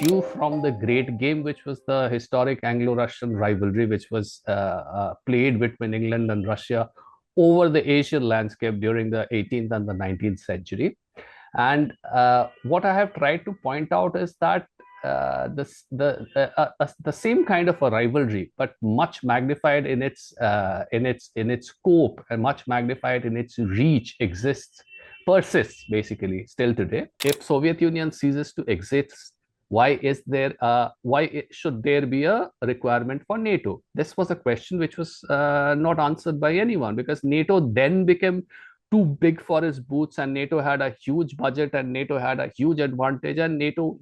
cue from the great game, which was the historic Anglo-Russian rivalry, which was played between England and Russia over the Asian landscape during the 18th and the 19th century. And what I have tried to point out is that the same kind of a rivalry, but much magnified in its scope and much magnified in its reach, persists basically still today. If Soviet Union ceases to exist, should there be a requirement for NATO? This was a question which was not answered by anyone, because NATO then became too big for his boots, and NATO had a huge budget, and NATO had a huge advantage, and NATO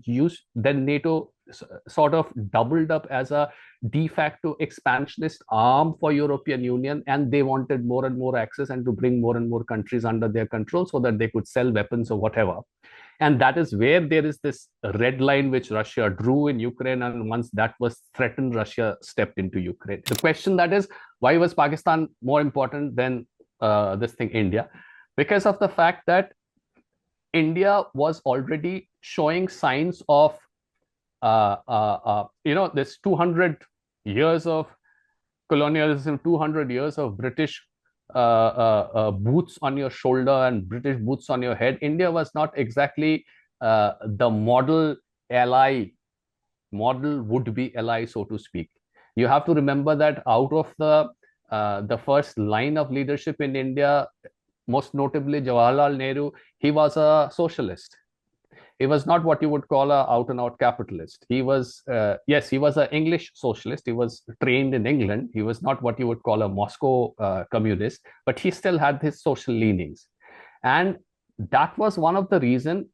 sort of doubled up as a de facto expansionist arm for European Union, and they wanted more and more access and to bring more and more countries under their control so that they could sell weapons or whatever. And that is where there is this red line which Russia drew in Ukraine, and once that was threatened, Russia stepped into Ukraine. The question that is, why was Pakistan more important than India? Because of the fact that India was already showing signs of this 200 years of colonialism, 200 years of British boots on your shoulder and British boots on your head. India was not exactly the model would-be ally, so to speak. You have to remember that out of the first line of leadership in India, most notably Jawaharlal Nehru, he was a socialist. He was not what you would call a out-and-out capitalist. He was, yes, he was an English socialist. He was trained in England. He was not what you would call a Moscow communist, but he still had his social leanings. And that was one of the reasons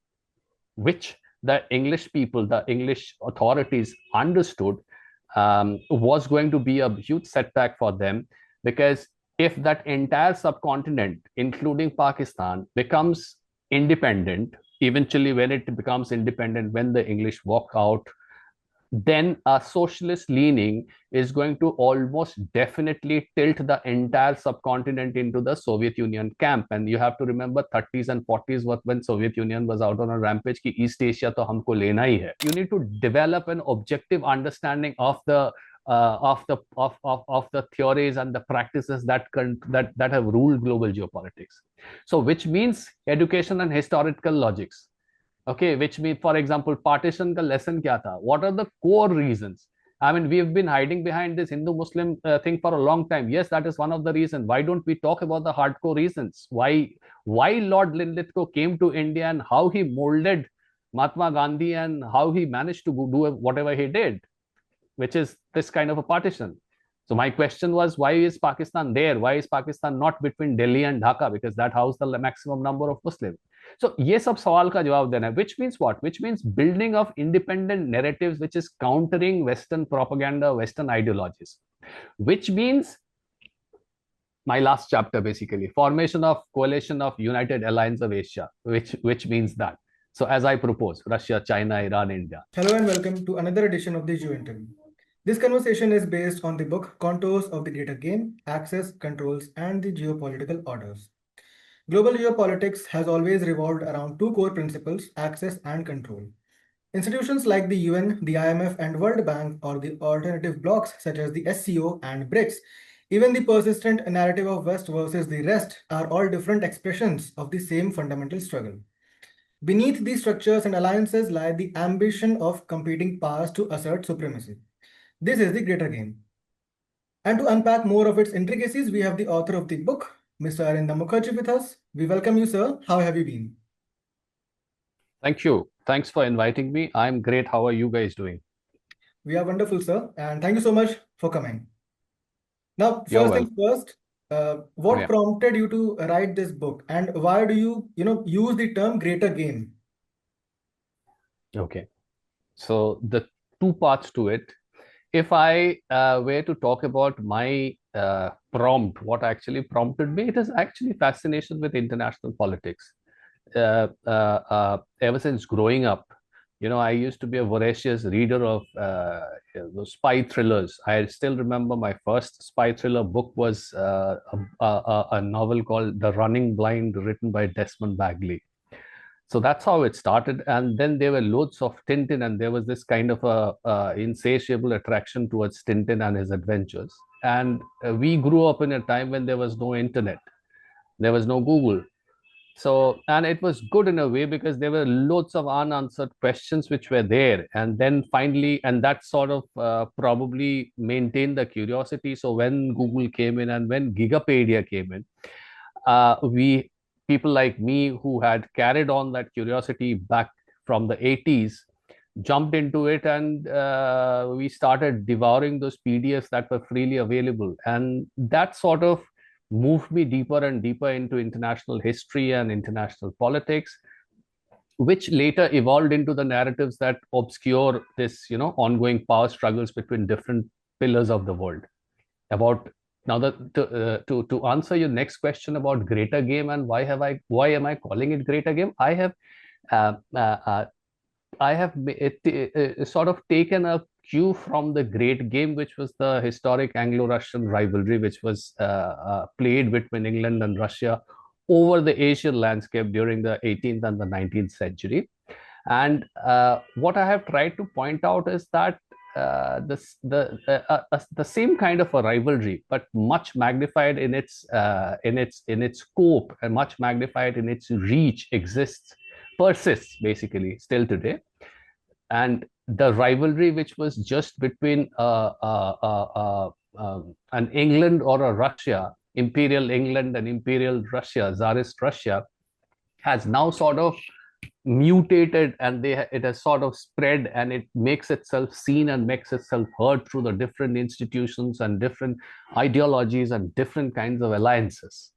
which the English people, the English authorities understood was going to be a huge setback for them, because if that entire subcontinent, including Pakistan, becomes independent, eventually when it becomes independent, when the English walk out, then a socialist leaning is going to almost definitely tilt the entire subcontinent into the Soviet Union camp. And you have to remember 30s and 40s when Soviet Union was out on a rampage ki East Asia to humko lena hi hai. You need to develop an objective understanding of the theories and the practices that have ruled global geopolitics. So which means education and historical logics. Okay, which means, for example, partition ka lesson kya tha? What are the core reasons? I mean, we've been hiding behind this Hindu-Muslim thing for a long time. Yes, that is one of the reasons. Why don't we talk about the hardcore reasons? Why Lord Linlithgow came to India and how he molded Mahatma Gandhi and how he managed to do whatever he did, which is this kind of a partition. So my question was, why is Pakistan there? Why is Pakistan not between Delhi and Dhaka? Because that houses the maximum number of Muslims. So ये सब सवाल का जवाब देना है, which means what? Which means building of independent narratives, which is countering Western propaganda, Western ideologies. Which means my last chapter, basically, formation of coalition of United Alliance of Asia, which means that. So as I propose, Russia, China, Iran, India. Hello and welcome to another edition of the GeoInterview. This conversation is based on the book Contours of the Greater Game, Access, Controls, and the Geopolitical Orders. Global geopolitics has always revolved around two core principles, access and control. Institutions like the UN, the IMF, and World Bank, or the alternative blocs such as the SCO and BRICS, even the persistent narrative of West versus the rest, are all different expressions of the same fundamental struggle. Beneath these structures and alliances lie the ambition of competing powers to assert supremacy. This is the greater game. And to unpack more of its intricacies, we have the author of the book, Mr. Arindam Mukherjee, with us. We welcome you, sir. How have you been? Thank you. Thanks for inviting me. I'm great. How are you guys doing? We are wonderful, sir. And thank you so much for coming. Now, first things first, what prompted you to write this book, and why do you use the term greater game? Okay. So the two parts to it. If I were to talk about my prompt, what actually prompted me, it is actually fascination with international politics. Ever since growing up, I used to be a voracious reader of those spy thrillers. I still remember my first spy thriller book was a novel called The Running Blind, written by Desmond Bagley. So that's how it started. And then there were loads of Tintin, and there was this kind of a insatiable attraction towards Tintin and his adventures. And we grew up in a time when there was no internet, there was no Google. So, and it was good in a way because there were loads of unanswered questions which were there. And then finally, and that sort of probably maintained the curiosity. So when Google came in and when Gigapedia came in, we people like me who had carried on that curiosity back from the 80s jumped into it, and we started devouring those PDFs that were freely available. And that sort of moved me deeper and deeper into international history and international politics, which later evolved into the narratives that obscure this, ongoing power struggles between different pillars of the world. About now, to answer your next question about greater game and why am I calling it greater game? Uh, uh, uh, I have sort of taken a cue from the Great Game, which was the historic Anglo-Russian rivalry, which was played between England and Russia over the Asian landscape during the 18th and the 19th century. And what I have tried to point out is that the same kind of a rivalry, but much magnified in its scope and much magnified in its reach, persists basically still today. And the rivalry which was just between an England or a Russia, Imperial England and Imperial Russia, Tsarist Russia, has now sort of mutated, and it has sort of spread, and it makes itself seen and makes itself heard through the different institutions and different ideologies and different kinds of alliances.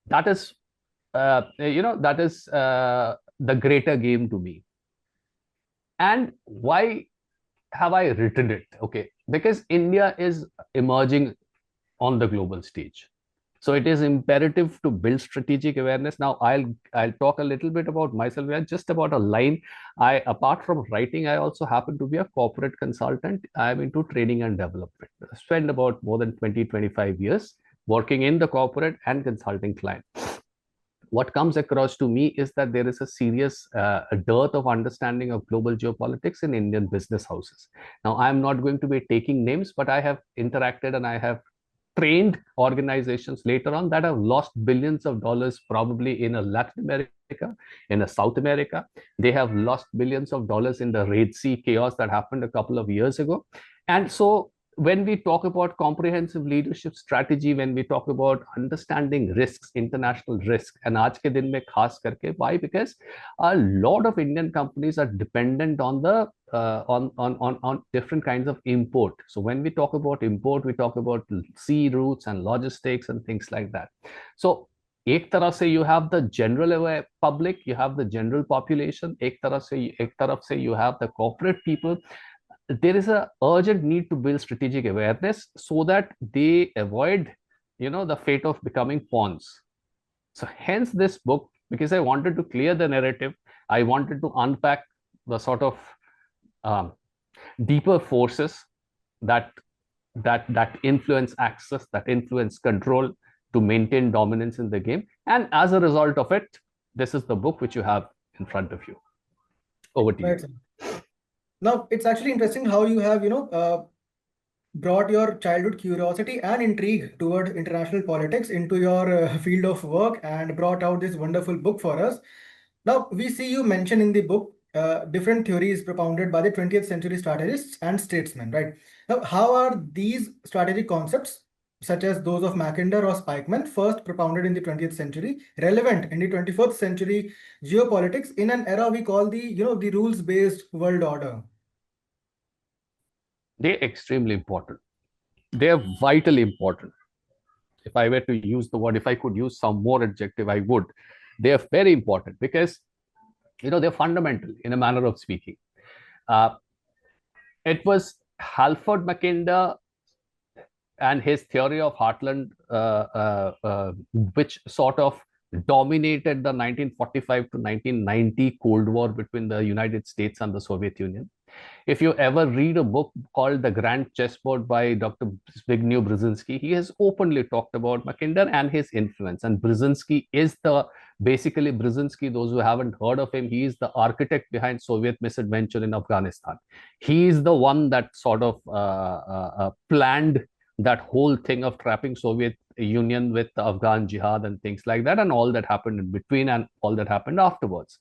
That is the greater game to me. And why have I written it? Okay, because India is emerging on the global stage. So it is imperative to build strategic awareness. Now I'll talk a little bit about myself. Just about a line. Apart from writing, I also happen to be a corporate consultant. I'm into training and development. I spend about more than 25 years working in the corporate and consulting client. What comes across to me is that there is a serious dearth of understanding of global geopolitics in Indian business houses. Now, I'm not going to be taking names, but I have interacted and I have trained organizations later on that have lost billions of dollars, probably in a Latin America, in a South America. They have lost billions of dollars in the Red Sea chaos that happened a couple of years ago. And so when we talk about comprehensive leadership strategy, when we talk about understanding risks, international risk, and aaj ke din mein khas karke, why? Because a lot of Indian companies are dependent on the on different kinds of import. So when we talk about import, we talk about sea routes and logistics and things like that. So एक तरफ से you have the general public, you have the general population, एक तरफ से you have the corporate people. There is a urgent need to build strategic awareness so that they avoid, the fate of becoming pawns. So hence this book, because I wanted to clear the narrative, I wanted to unpack the sort of deeper forces that influence access, that influence control to maintain dominance in the game. And as a result of it, this is the book which you have in front of you. Over to Right, you. sir. Now, it's actually interesting how you have, brought your childhood curiosity and intrigue toward international politics into your field of work and brought out this wonderful book for us. Now, we see you mention in the book different theories propounded by the 20th century strategists and statesmen, right? Now, how are these strategic concepts, such as those of Mackinder or Spikeman, first propounded in the 20th century, relevant in the 21st century geopolitics in an era we call the rules-based world order? They're extremely important. They're vitally important. If I were to use the word, if I could use some more adjective, I would. They are very important because, they're fundamental in a manner of speaking. It was Halford Mackinder and his theory of heartland, which sort of dominated the 1945 to 1990 Cold War between the United States and the Soviet Union. If you ever read a book called The Grand Chessboard by Dr. Zbigniew Brzezinski, he has openly talked about Mackinder and his influence. And Brzezinski is basically Brzezinski, those who haven't heard of him, he is the architect behind Soviet misadventure in Afghanistan. He is the one that sort of planned that whole thing of trapping Soviet Union with the Afghan jihad and things like that, and all that happened in between and all that happened afterwards.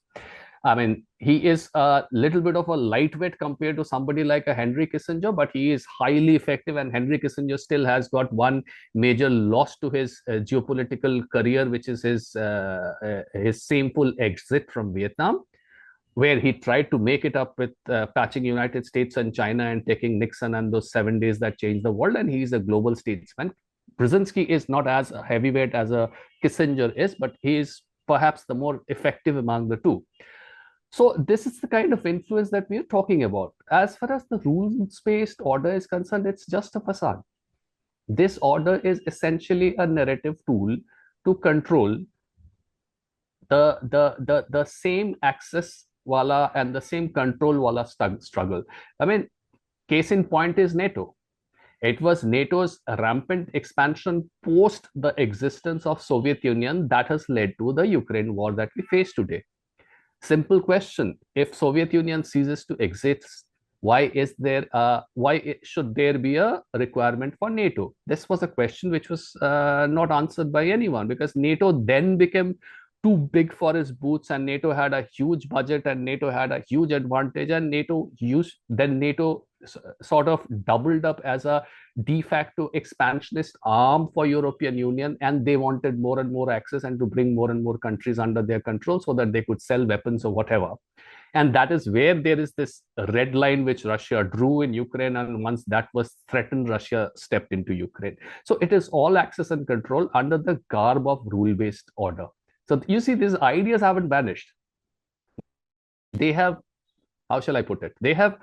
I mean, he is a little bit of a lightweight compared to somebody like a Henry Kissinger, but he is highly effective. And Henry Kissinger still has got one major loss to his geopolitical career, which is his shameful exit from Vietnam, where he tried to make it up with patching United States and China and taking Nixon and those 7 days that changed the world. And he's a global statesman. Brzezinski is not as a heavyweight as a Kissinger is, but he is perhaps the more effective among the two. So this is the kind of influence that we're talking about. As far as the rules-based order is concerned, it's just a facade. This order is essentially a narrative tool to control the same access wala and the same control wala struggle. I mean, case in point is NATO. It was NATO's rampant expansion post the existence of Soviet Union that has led to the Ukraine war that we face today. Simple question: if Soviet Union ceases to exist, why should there be a requirement for NATO? This was a question which was not answered by anyone, because NATO then became too big for its boots, and NATO had a huge budget, and NATO had a huge advantage, and NATO sort of doubled up as a de facto expansionist arm for European Union, and they wanted more and more access and to bring more and more countries under their control so that they could sell weapons or whatever. And that is where there is this red line which Russia drew in Ukraine, and once that was threatened, Russia stepped into Ukraine. So it is all access and control under the garb of rule-based order. So you see, these ideas haven't vanished. They have, how shall I put it? They have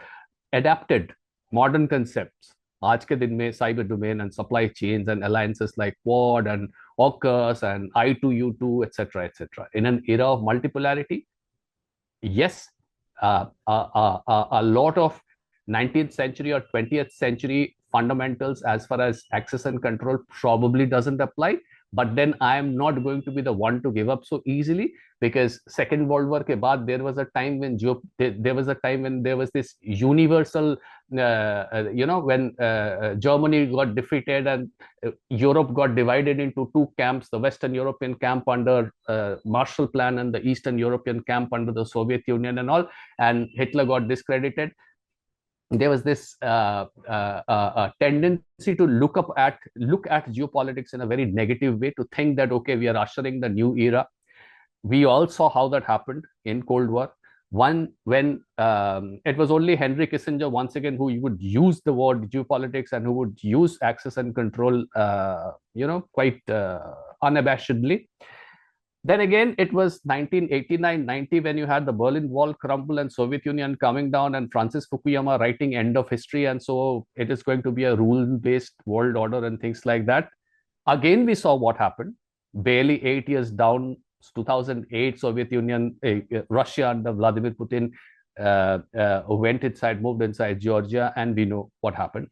adapted modern concepts. आज के दिन में cyber domain and supply chains and alliances like Quad and AUKUS and I2U2, etc., etc. In an era of multipolarity, yes, a lot of 19th century or 20th century fundamentals as far as access and control probably doesn't apply. But then I am not going to be the one to give up so easily, because Second World War ke baad, there was a time when there was this universal, when Germany got defeated and Europe got divided into two camps: the Western European camp under Marshall Plan and the Eastern European camp under the Soviet Union and all, and Hitler got discredited. There was this tendency to look at geopolitics in a very negative way, to think that, okay, we are ushering the new era. We all saw how that happened in Cold War. When it was only Henry Kissinger, once again, who would use the word geopolitics and who would use access and control, quite unabashedly. Then again, it was 1989-90 when you had the Berlin Wall crumble and Soviet Union coming down, and Francis Fukuyama writing End of History, and so it is going to be a rule-based world order and things like that. Again, we saw what happened. Barely 8 years down, 2008, Soviet Union, Russia under Vladimir Putin moved inside Georgia, and we know what happened.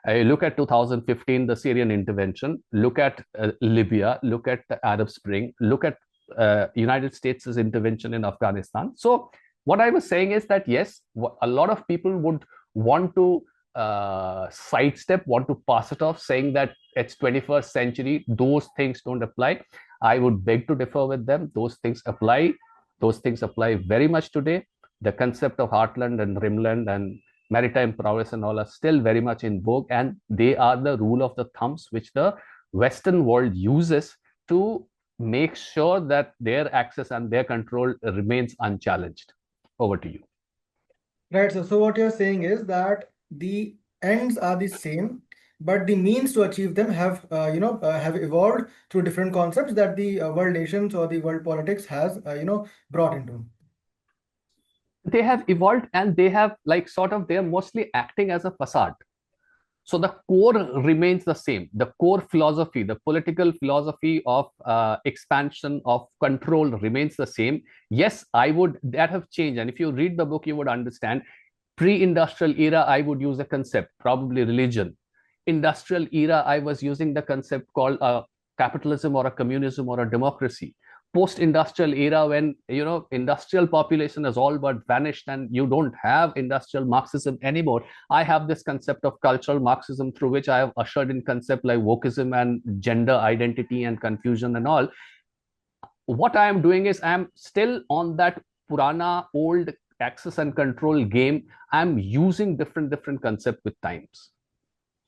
Look at 2015, the Syrian intervention. Look at Libya. Look at the Arab Spring. Look at United States' intervention in Afghanistan. So what I was saying is that, yes, a lot of people would want to sidestep, want to pass it off, saying that it's 21st century, those things don't apply. I would beg to differ with them. Those things apply. Those things apply very much today. The concept of heartland and rimland and maritime prowess and all are still very much in vogue, and they are the rule of the thumbs which the Western world uses to make sure that their access and their control remains unchallenged. Over to you. Right. So what you're saying is that the ends are the same, but the means to achieve them have evolved through different concepts that the world nations or the world politics has brought into. They have evolved, and they have they're mostly acting as a facade. So the core remains the same. The core philosophy, the political philosophy of expansion, of control remains the same. Yes, that have changed. And if you read the book, you would understand Pre-industrial era, I would use a concept, probably religion. Industrial era, I was using the concept called a capitalism or a communism or a democracy. Post-industrial era, when industrial population has all but vanished and you don't have industrial Marxism anymore, I have this concept of cultural Marxism, through which I have ushered in concept like wokeism and gender identity and confusion and all. What I am doing is I'm still on that Purana old access and control game. I'm using different concept with times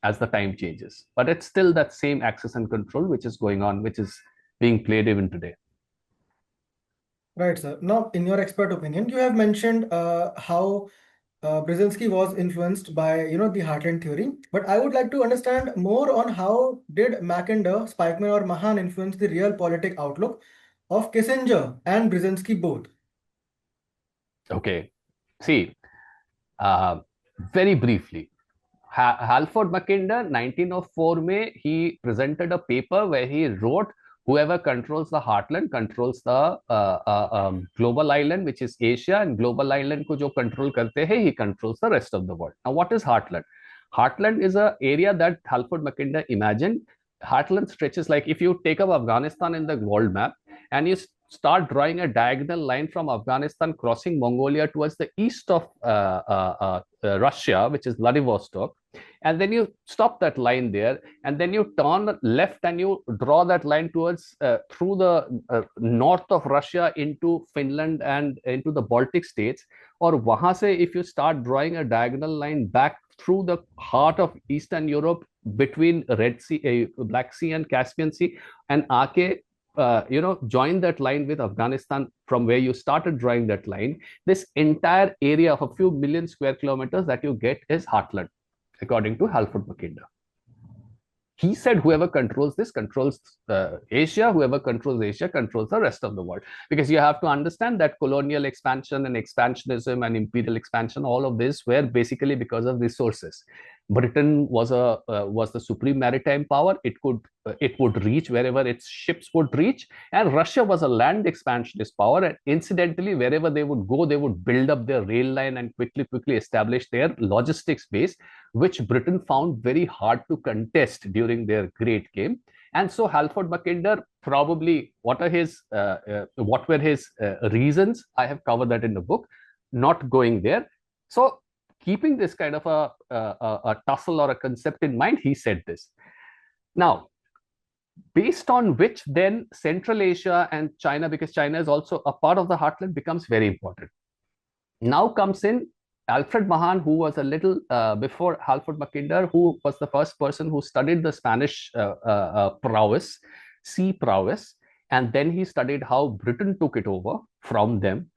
as the time changes, but it's still that same access and control which is going on, which is being played even today. Right, sir. Now, in your expert opinion, you have mentioned how Brzezinski was influenced by, the heartland theory. But I would like to understand more on how did Mackinder, Spikeman, or Mahan influence the real politic outlook of Kissinger and Brzezinski both? Okay, see, very briefly, Halford Mackinder, 1904 में he presented a paper where he wrote, whoever controls the heartland controls the global island, which is Asia, and global island को जो control करते हैं, he controls the rest of the world. Now, what is heartland? Heartland is an area that Halford Mackinder imagined. Heartland stretches, like if you take up Afghanistan in the world map and you start drawing a diagonal line from Afghanistan crossing Mongolia towards the east of Russia, which is Vladivostok, and then you stop that line there, and then you turn left and you draw that line towards through the north of Russia into Finland and into the Baltic states, or wahan se if you start drawing a diagonal line back through the heart of Eastern Europe between Red Sea, Black Sea and Caspian Sea, and aake join that line with Afghanistan from where you started drawing that line, this entire area of a few million square kilometers that you get is heartland, according to Halford Mackinder. He said whoever controls this controls Asia, whoever controls Asia controls the rest of the world. Because you have to understand that colonial expansion and expansionism and imperial expansion, all of this were basically because of resources. Britain was the supreme maritime power. It would reach wherever its ships would reach, and Russia was a land expansionist power. And incidentally, wherever they would go, they would build up their rail line and quickly establish their logistics base, which Britain found very hard to contest during their Great Game. And so Halford Mackinder, probably what were his reasons? I have covered that in the book. Not going there. So keeping this kind of a tussle or a concept in mind, he said this. Now, based on which then Central Asia and China, because China is also a part of the heartland, becomes very important. Now comes in Alfred Mahan, who was a little before Halford Mackinder, who was the first person who studied the Spanish prowess, sea prowess, and then he studied how Britain took it over from them.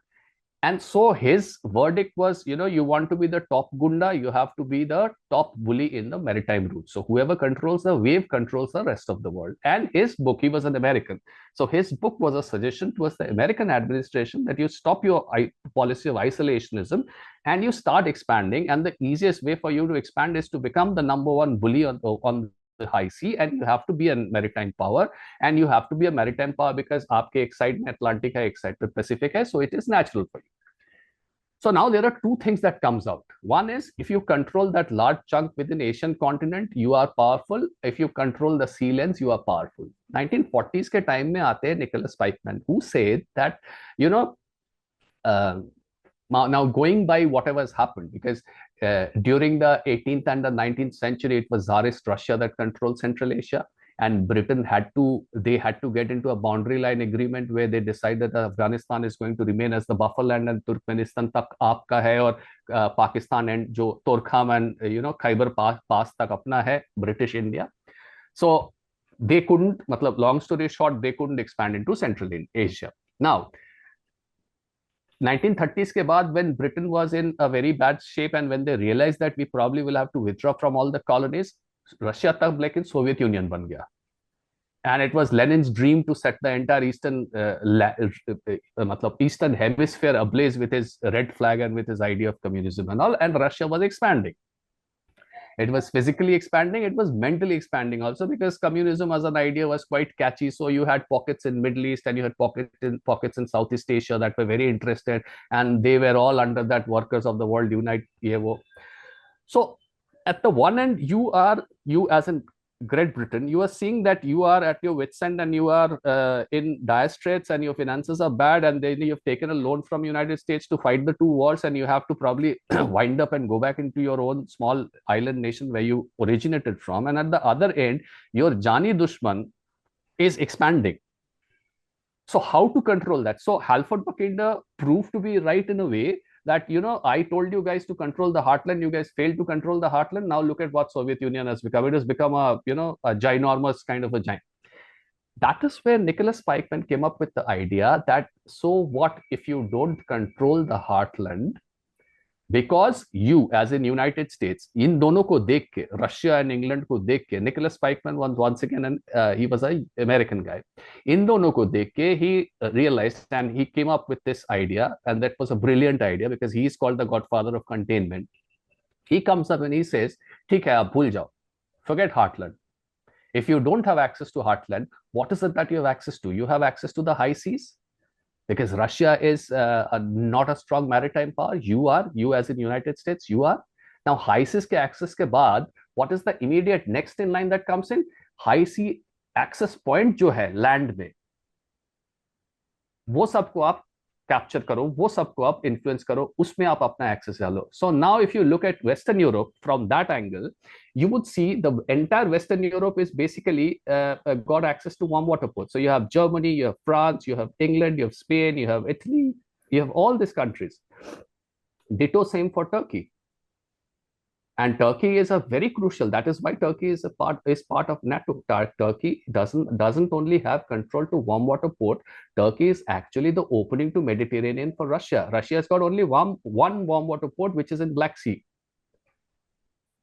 And so his verdict was, you want to be the top gunda, you have to be the top bully in the maritime route. So whoever controls the wave controls the rest of the world. And his book, he was an American. So his book was a suggestion towards the American administration that you stop your policy of isolationism and you start expanding. And the easiest way for you to expand is to become the number one bully on the high sea, and you have to be a maritime power, and you have to be a maritime power because aapke ek side mein Atlantic hai, ek side mein Pacific hai, so it is natural for you. So now there are two things that comes out. One is, if you control that large chunk within Asian continent, you are powerful. If you control the sea lanes, you are powerful. 1940s ke time mein aate hai Nicholas Spikeman, who said that, now going by whatever has happened, because during the 18th and the 19th century, it was Tsarist Russia that controlled Central Asia, and Britain had to get into a boundary line agreement where they decided that Afghanistan is going to remain as the buffer land and Turkmenistan tak aapka hai, or Pakistan and jo Torkham and Khyber Pass tak apna hai, British India. So they couldn't, long story short, they couldn't expand into Central Asia. Now 1930s के बाद, when Britain was in a very bad shape and when they realized that we probably will have to withdraw from all the colonies, Russia तब लेकिन Soviet Union बन गया. And it was Lenin's dream to set the entire Eastern hemisphere ablaze with his red flag and with his idea of communism and all, and Russia was expanding. It was physically expanding, it was mentally expanding also, because communism as an idea was quite catchy. So you had pockets in Middle East and you had pockets in Southeast Asia that were very interested, and they were all under that workers of the world unite. So at the one end, you as in Great Britain, you are seeing that you are at your wits end and you are in dire straits and your finances are bad, and then you've taken a loan from United States to fight the two wars, and you have to probably wind up and go back into your own small island nation where you originated from. And at the other end, your Jani Dushman is expanding. So how to control that? So Halford Mackinder proved to be right in a way that, I told you guys to control the heartland, you guys failed to control the heartland. Now look at what Soviet Union has become. It has become a ginormous kind of a giant. That is where Nicholas Spikeman came up with the idea that, so what if you don't control the heartland? Because you, as in United States, इन दोनों को देख के, Russia and England को देख के, Nicholas Spikeman was once again, and he was an American guy. इन दोनों को देख के, he realized and he came up with this idea, and that was a brilliant idea because he is called the godfather of containment. He comes up and he says, ठीक है, आप भूल जाओ, forget heartland. If you don't have access to heartland, what is it that you have access to? You have access to the high seas, because Russia is not a strong maritime power. You as in United States, you are. Now, high seas के access के बाद, what is the immediate next in line that comes in? High sea access point जो है land में, वो सबको आप capture करो, वो सबको आप इन्फ्लुएंस करो, उसमें आप अपना एक्सेस डालो. So now if you look at Western Europe from that angle, you would see the entire Western Europe is basically got access to warm water ports. So you have Germany, you have France, you have England, you have Spain, you have Italy, you have all these countries. Ditto same for Turkey. And Turkey is a very crucial. That is why Turkey is part of NATO. Turkey doesn't only have control to warm water port. Turkey is actually the opening to Mediterranean for Russia. Russia has got only one warm water port, which is in Black Sea.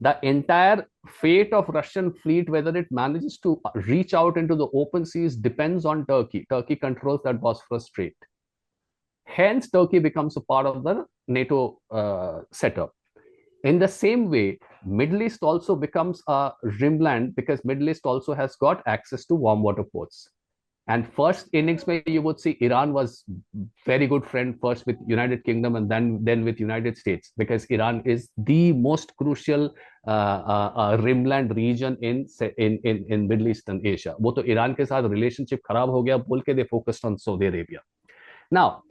The entire fate of Russian fleet, whether it manages to reach out into the open seas, depends on Turkey. Turkey controls that Bosphorus Strait. Hence, Turkey becomes a part of the NATO setup. In the same way, Middle East also becomes a rimland because Middle East also has got access to warm water ports. And first innings where you would see Iran was very good friend first with United Kingdom and then with United States, because Iran is the most crucial rimland region in Middle Eastern Asia. वो तो Iran के साथ relationship खराब हो गया बोल के they focused on Saudi Arabia. Now,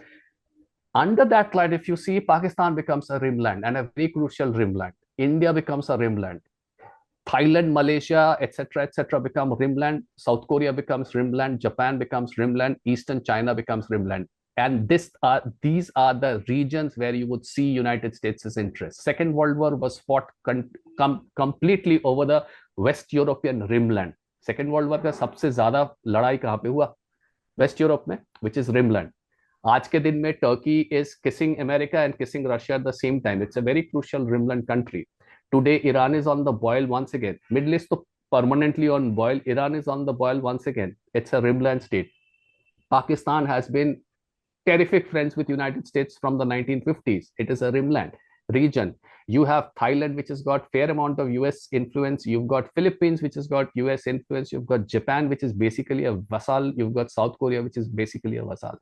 under that light, if you see, Pakistan becomes a rimland and a very crucial rimland. India becomes a rimland. Thailand, Malaysia, etc., become rimland. South Korea becomes rimland. Japan becomes rimland. Eastern China becomes rimland. And these are the regions where you would see United States' interest. Second World War was fought completely over the West European rimland. Second World War का सबसे ज़्यादा लड़ाई कहाँ पे हुआ? West Europe में, which is rimland. आज के दिन में Turkey is kissing America and kissing Russia at the same time. It's a very crucial rimland country. Today, Iran is on the boil once again. Middle East is permanently on boil. Iran is on the boil once again. It's a rimland state. Pakistan has been terrific friends with United States from the 1950s. It is a rimland region. You have Thailand, which has got fair amount of US influence. You've got Philippines, which has got US influence. You've got Japan, which is basically a vassal. You've got South Korea, which is basically a vassal.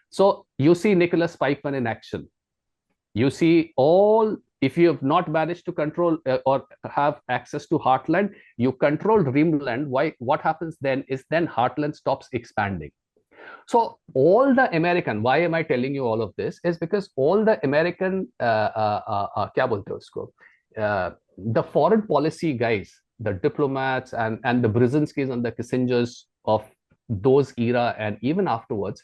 So you see Nicholas Spikeman in action. You see if you have not managed to control or have access to heartland, you control rimland. What happens then is heartland stops expanding. So all the American, why am I telling you all of this? Is because all the American, क्या बोलते हैं उसको, the foreign policy guys, the diplomats and the Brzezinskis and the Kissingers of those era and even afterwards,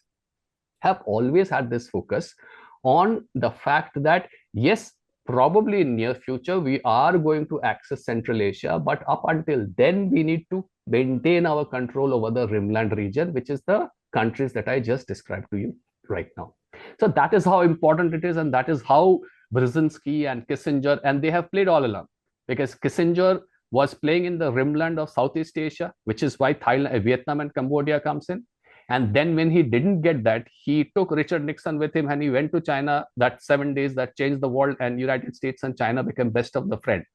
have always had this focus on the fact that, yes, probably in near future, we are going to access Central Asia, but up until then, we need to maintain our control over the rimland region, which is the countries that I just described to you right now. So that is how important it is, and that is how Brzezinski and Kissinger, and they have played all along, because Kissinger was playing in the rimland of Southeast Asia, which is why Thailand, Vietnam and Cambodia comes in. And then when he didn't get that, he took Richard Nixon with him and he went to China. That 7 days that changed the world, and United States and China became best of friends.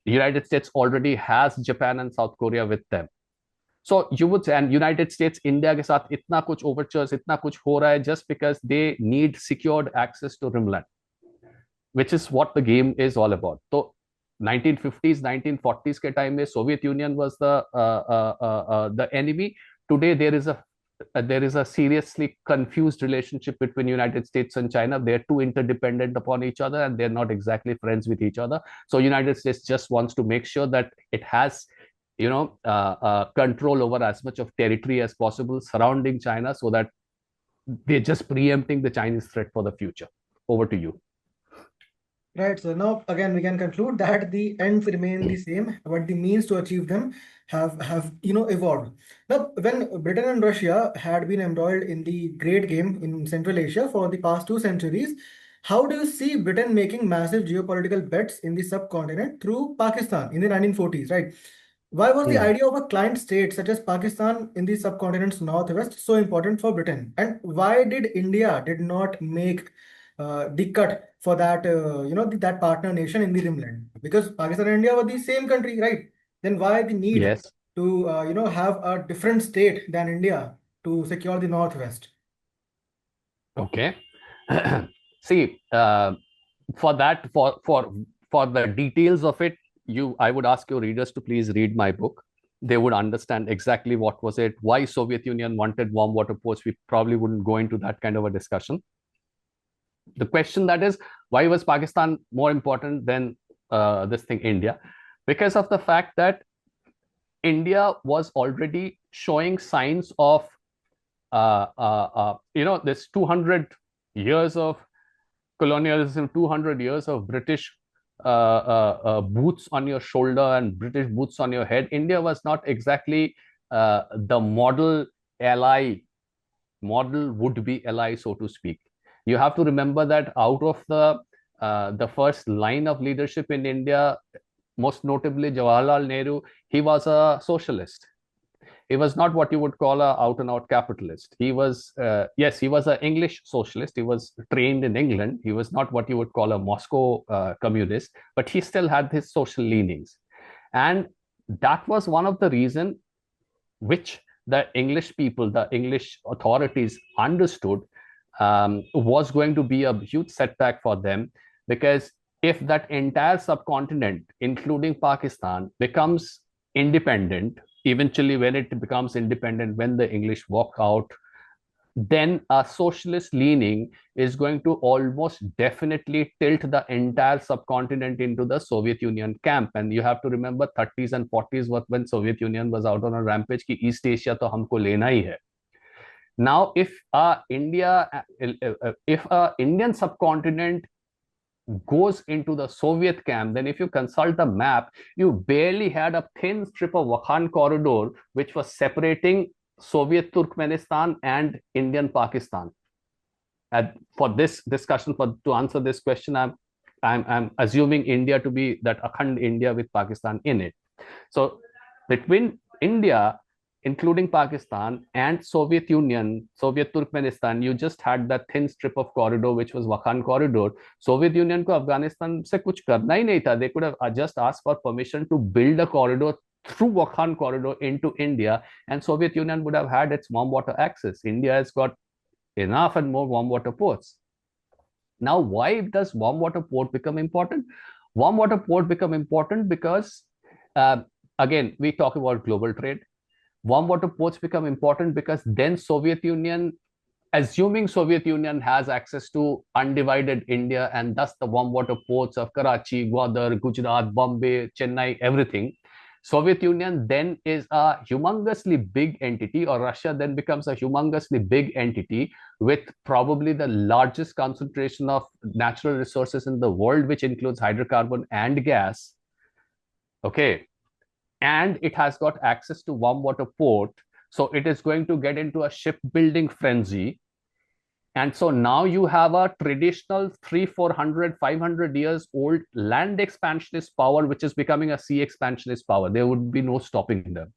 United States already has Japan and South Korea with them. So you would say, and United States, India के साथ इतना कुछ overtures, इतना कुछ हो रहा है just because they need secured access to Rimland, which is what the game is all about. So 1950s, 1940s के time में Soviet Union was the enemy. Today there is a seriously confused relationship between United States and China. They're too interdependent upon each other, and they're not exactly friends with each other. So United States just wants to make sure that it has control over as much of territory as possible surrounding China, so that they're just preempting the Chinese threat for the future. Over to you. Right. So now again we can conclude that the ends remain the same, but the means to achieve them have evolved. Now, when Britain and Russia had been embroiled in the great game in Central Asia for the past 2 centuries, how do you see Britain making massive geopolitical bets in the subcontinent through Pakistan in the 1940s, right? Why was the idea of a client state such as Pakistan in the subcontinent's northwest so important for Britain? And why did India did not make the cut for that that partner nation in the rimland? Because Pakistan and India were the same country, right? Then why the need Yes. to have a different state than India to secure the northwest? Okay. See, for that, for the details of it, I would ask your readers to please read my book. They would understand exactly what was it, why Soviet Union wanted warm water ports. We probably wouldn't go into that kind of a discussion. The question that is, why was Pakistan more important than this thing, India? Because of the fact that India was already showing signs of this 200 years of colonialism, 200 years of British boots on your shoulder and British boots on your head. India was not exactly the model ally, model would-be ally, so to speak. You have to remember that out of the first line of leadership in India, most notably Jawaharlal Nehru, he was a socialist. He was not what you would call a out and out capitalist. He was, yes, he was an English socialist. He was trained in England. He was not what you would call a Moscow communist, but he still had his social leanings. And that was one of the reasons which the English people, the English authorities understood was going to be a huge setback for them, because if that entire subcontinent, including Pakistan, becomes independent, eventually when it becomes independent, when the English walk out, then a socialist leaning is going to almost definitely tilt the entire subcontinent into the Soviet Union camp. And you have to remember 30s and 40s when Soviet Union was out on a rampage ki East Asia to humko lena hi hai. Now, if a Indian subcontinent goes into the Soviet camp, then if you consult the map, you barely had a thin strip of Wakhan corridor, which was separating Soviet Turkmenistan and Indian Pakistan. And for this discussion, to answer this question, I'm assuming India to be that Akhand India with Pakistan in it. So between India, including Pakistan, and Soviet Union, Soviet Turkmenistan, you just had that thin strip of corridor, which was Wakhan corridor. Soviet Union को अफगानिस्तान से कुछ करना ही नहीं था. They could have just asked for permission to build a corridor through Wakhan corridor into India, and Soviet Union would have had its warm water access. India has got enough and more warm water ports. Now, why does warm water port become important? Warm water port become important because, again, we talk about global trade. Warm water ports become important because then Soviet Union, assuming Soviet Union has access to undivided India, and thus the warm water ports of Karachi, Gwadar, Gujarat, Bombay, Chennai, everything, Soviet Union then is a humongously big entity, or Russia then becomes a humongously big entity with probably the largest concentration of natural resources in the world, which includes hydrocarbon and gas. Okay. And it has got access to warm water port. So it is going to get into a shipbuilding frenzy. And so now you have a traditional 300, 400, 500 years old land expansionist power, which is becoming a sea expansionist power. There would be no stopping them.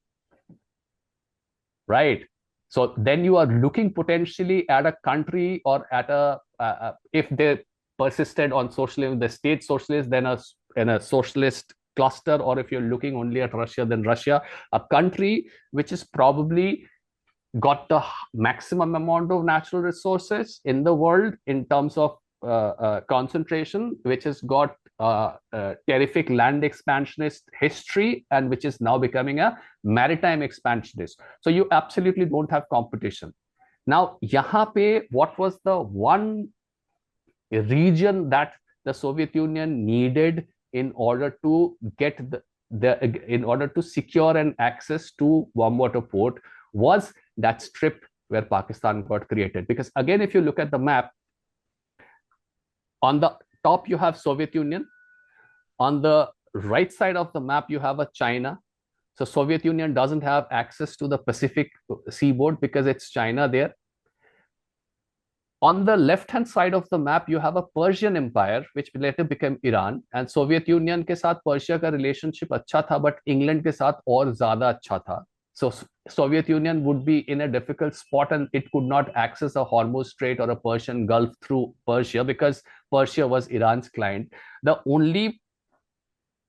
Right? So then you are looking potentially at a country, or at if they persisted on socialism, the state socialist, then a socialist cluster, or if you're looking only at Russia, then Russia, a country which is probably got the maximum amount of natural resources in the world in terms of concentration, which has got terrific land expansionist history, and which is now becoming a maritime expansionist. So you absolutely don't have competition. Now, yahan pe, what was the one region that the Soviet Union needed in order to get in order to secure an access to warm water port, was that strip where Pakistan got created. Because again, if you look at the map, on the top you have Soviet Union, on the right side of the map you have a China. So Soviet Union doesn't have access to the Pacific seaboard because it's China there. On the left-hand side of the map, you have a Persian Empire, which later became Iran. And Soviet Union के साथ Persia का relationship अच्छा था, but England के साथ और ज़्यादा अच्छा था. So Soviet Union would be in a difficult spot, and it could not access a Hormuz Strait or a Persian Gulf through Persia because Persia was Iran's client. The only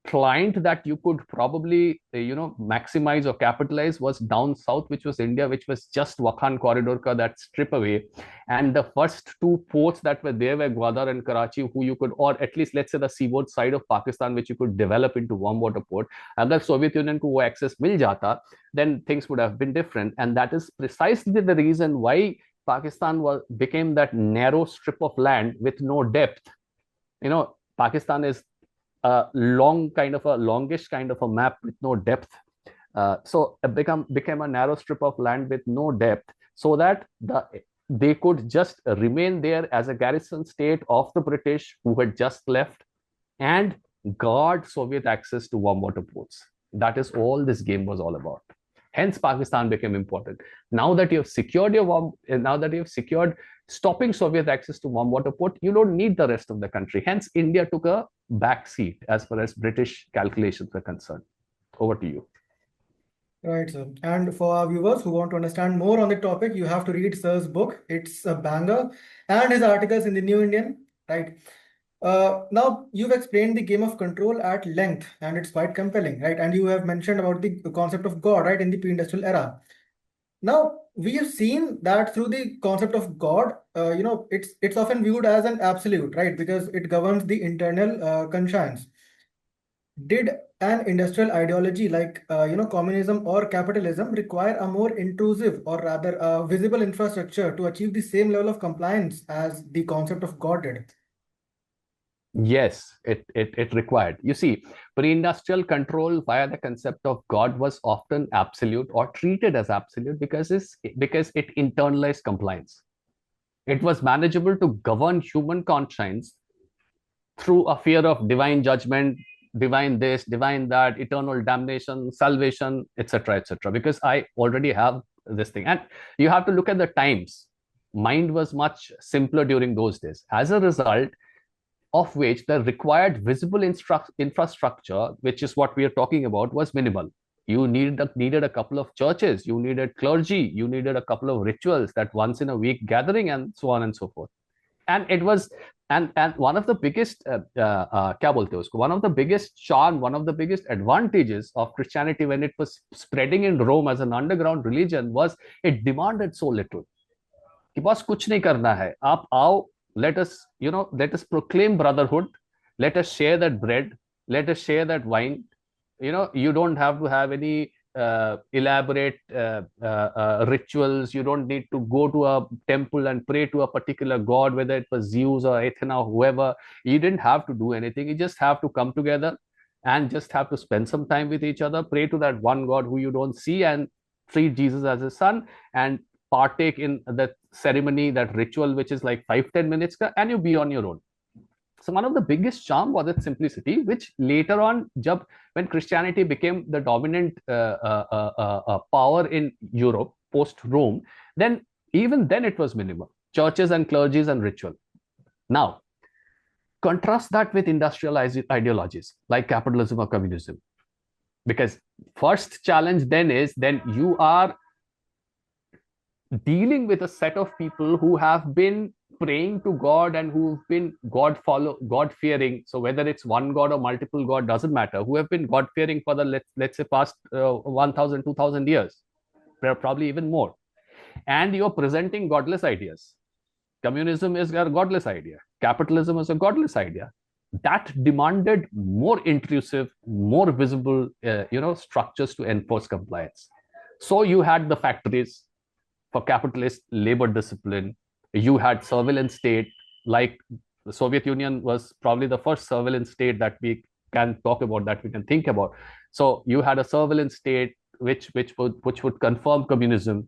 client that you could probably maximize or capitalize was down south, which was India, which was just Wakhan corridor ka that strip away. And the first two ports that were there were Gwadar and Karachi, who you could, or at least let's say the seaboard side of Pakistan, which you could develop into warm water port. Agar Soviet Union ko wo access mil jata, then things would have been different. And that is precisely the reason why Pakistan became that narrow strip of land with no depth. Pakistan is a longish kind of a map with no depth. So it became a narrow strip of land with no depth, so that they could just remain there as a garrison state of the British who had just left and guard Soviet access to warm water ports. That is all this game was all about. Hence, Pakistan became important. Now that you have secured stopping Soviet access to warm water port, you don't need the rest of the country. Hence, India took a back seat as far as British calculations were concerned. Over to you. Right, sir. And for our viewers who want to understand more on the topic, you have to read sir's book. It's a banger, and his articles in the New Indian, right? Now, you've explained the game of control at length, and it's quite compelling, right? And you have mentioned about the concept of God, right, in the pre-industrial era. Now, we have seen that through the concept of God, it's often viewed as an absolute, right? Because it governs the internal conscience. Did an industrial ideology like communism or capitalism require a more intrusive, or rather a visible infrastructure to achieve the same level of compliance as the concept of God did? Yes, it required. You see, pre-industrial control via the concept of God was often absolute or treated as absolute because it internalized compliance. It was manageable to govern human conscience through a fear of divine judgment, divine this, divine that, eternal damnation, salvation, etc., etc. Because I already have this thing. And you have to look at the times. Mind was much simpler during those days. As a result, of which the required visible infrastructure, which is what we are talking about, was minimal. You needed a couple of churches, you needed clergy, you needed a couple of rituals, that once in a week gathering, and so on and so forth. And it was, and one of the biggest, one of the biggest charm, one of the biggest advantages of Christianity when it was spreading in Rome as an underground religion was it demanded so little. कि बस कुछ नहीं करना है, आप आओ, let us proclaim brotherhood, let us share that bread, let us share that wine. You don't have to have any elaborate rituals. You don't need to go to a temple and pray to a particular god, whether it was Zeus or Athena or whoever. You didn't have to do anything. You just have to come together and just have to spend some time with each other, pray to that one god who you don't see, and treat Jesus as a son, and partake in that ceremony, that ritual, which is like 5-10 minutes, and you be on your own. So one of the biggest charm was its simplicity, which later on, when Christianity became the dominant power in Europe post Rome, then even then it was minimal. Churches and clergies and ritual. Now, contrast that with industrialized ideologies like capitalism or communism. Because first challenge then is, then you are dealing with a set of people who have been praying to God and who've been God fearing. So whether it's one God or multiple God doesn't matter. Who have been God fearing for the let's say past 1,000, 2,000 years, probably even more. And you're presenting godless ideas. Communism is a godless idea. Capitalism is a godless idea. That demanded more intrusive, more visible, structures to enforce compliance. So you had the factories for capitalist labor discipline. You had surveillance state, like the Soviet Union was probably the first surveillance state that we can talk about, that we can think about. So you had a surveillance state which would confirm communism.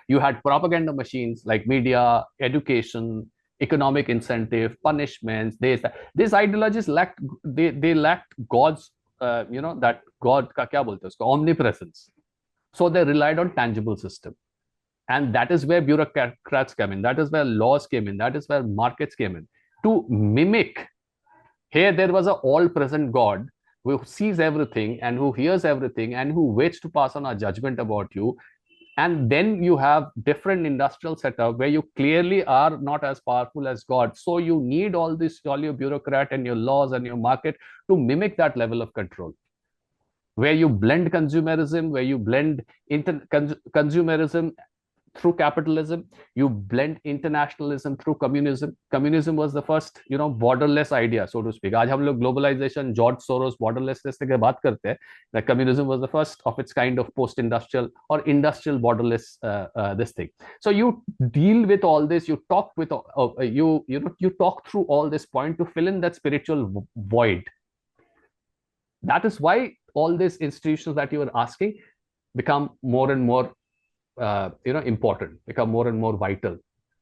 You had propaganda machines like media, education, economic incentive, punishments. These ideologies lacked God's that God का क्या बोलते हैं उसको, omnipresence. So they relied on tangible system. And that is where bureaucrats came in. That is where laws came in. That is where markets came in to mimic. Here, there was an all present God who sees everything and who hears everything and who waits to pass on a judgment about you. And then you have different industrial setup where you clearly are not as powerful as God. So you need all your bureaucrat and your laws and your market to mimic that level of control, where you blend consumerism, where you blend consumerism through capitalism, you blend internationalism through communism. Communism was the first, borderless idea, so to speak. आज हम लोग globalization, George Soros, borderlessness की बात करते हैं. That communism was the first of its kind of post-industrial or industrial borderless this thing. So you deal with all this. You talk with you talk through all this point to fill in that spiritual void. That is why all these institutions that you were asking become more and more important, become more and more vital,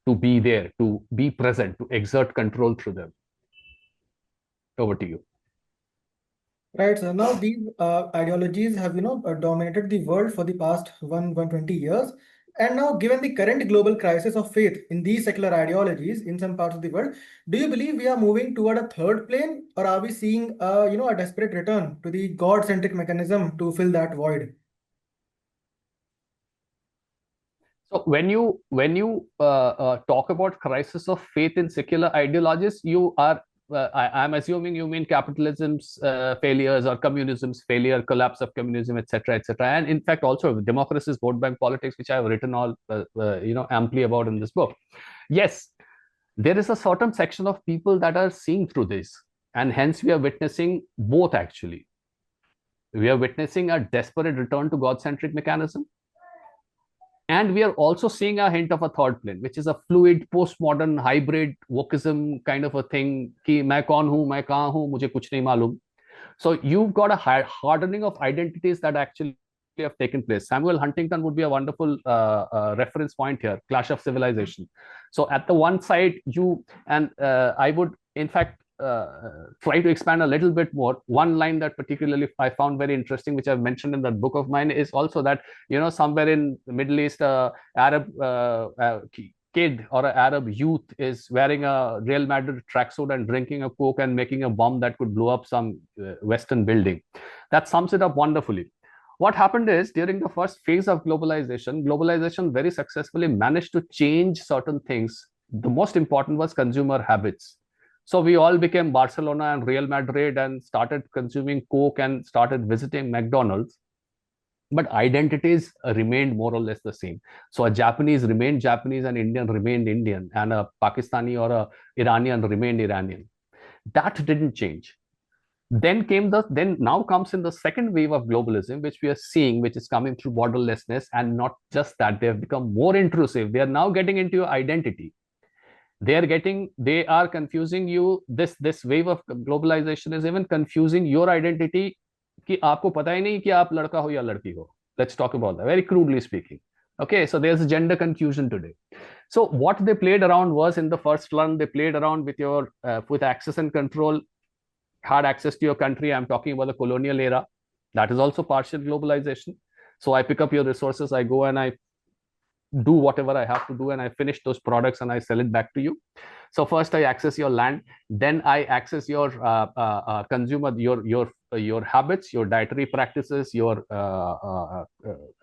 to be there, to be present, to exert control through them. Over to you. Right, so now these ideologies have, dominated the world for the past 120 years. And now, given the current global crisis of faith in these secular ideologies in some parts of the world, do you believe we are moving toward a third plane, or are we seeing, a desperate return to the God-centric mechanism to fill that void? So when you talk about crisis of faith in secular ideologies, you are I'm assuming you mean capitalism's failures or communism's failure, collapse of communism, etc., etc., and in fact also democracy's vote bank politics, which I have written all amply about in this book. Yes, there is a certain section of people that are seeing through this, and hence we are witnessing both. Actually, we are witnessing a desperate return to God-centric mechanism. And we are also seeing a hint of a third plane, which is a fluid, postmodern, hybrid wokeism kind of a thing. Ki main kaun hu, main kahan hu, mujhe kuch nahi malum. So you've got a hardening of identities that actually have taken place. Samuel Huntington would be a wonderful reference point here. Clash of civilization. So at the one side, I would in fact try to expand a little bit more. One line that particularly I found very interesting, which I've mentioned in that book of mine, is also that somewhere in the Middle East, Arab kid or an Arab youth is wearing a Real Madrid tracksuit and drinking a Coke and making a bomb that could blow up some Western building. That sums it up wonderfully. What happened is, during the first phase of globalization very successfully managed to change certain things. The most important was consumer habits. So we all became Barcelona and Real Madrid and started consuming Coke and started visiting McDonald's. But identities remained more or less the same. So a Japanese remained Japanese, and Indian remained Indian, and a Pakistani or a Iranian remained Iranian. That didn't change. Then now comes in the second wave of globalism, which we are seeing, which is coming through borderlessness, and not just that, they have become more intrusive. They are now getting into your identity. They are confusing you. This wave of globalization is even confusing your identity, कि आपको पता ही नहीं कि आप लड़का हो या लड़की हो. Let's talk about that, very crudely speaking. Okay, so there's a gender confusion today. So what they played around was, in the first run, they played around with your with access and control, had access to your country. I'm talking about the colonial era. That is also partial globalization. So I pick up your resources, I go and I do whatever I have to do, and I finish those products and I sell it back to you. So first I access your land, then I access your consumer, your habits, your dietary practices, your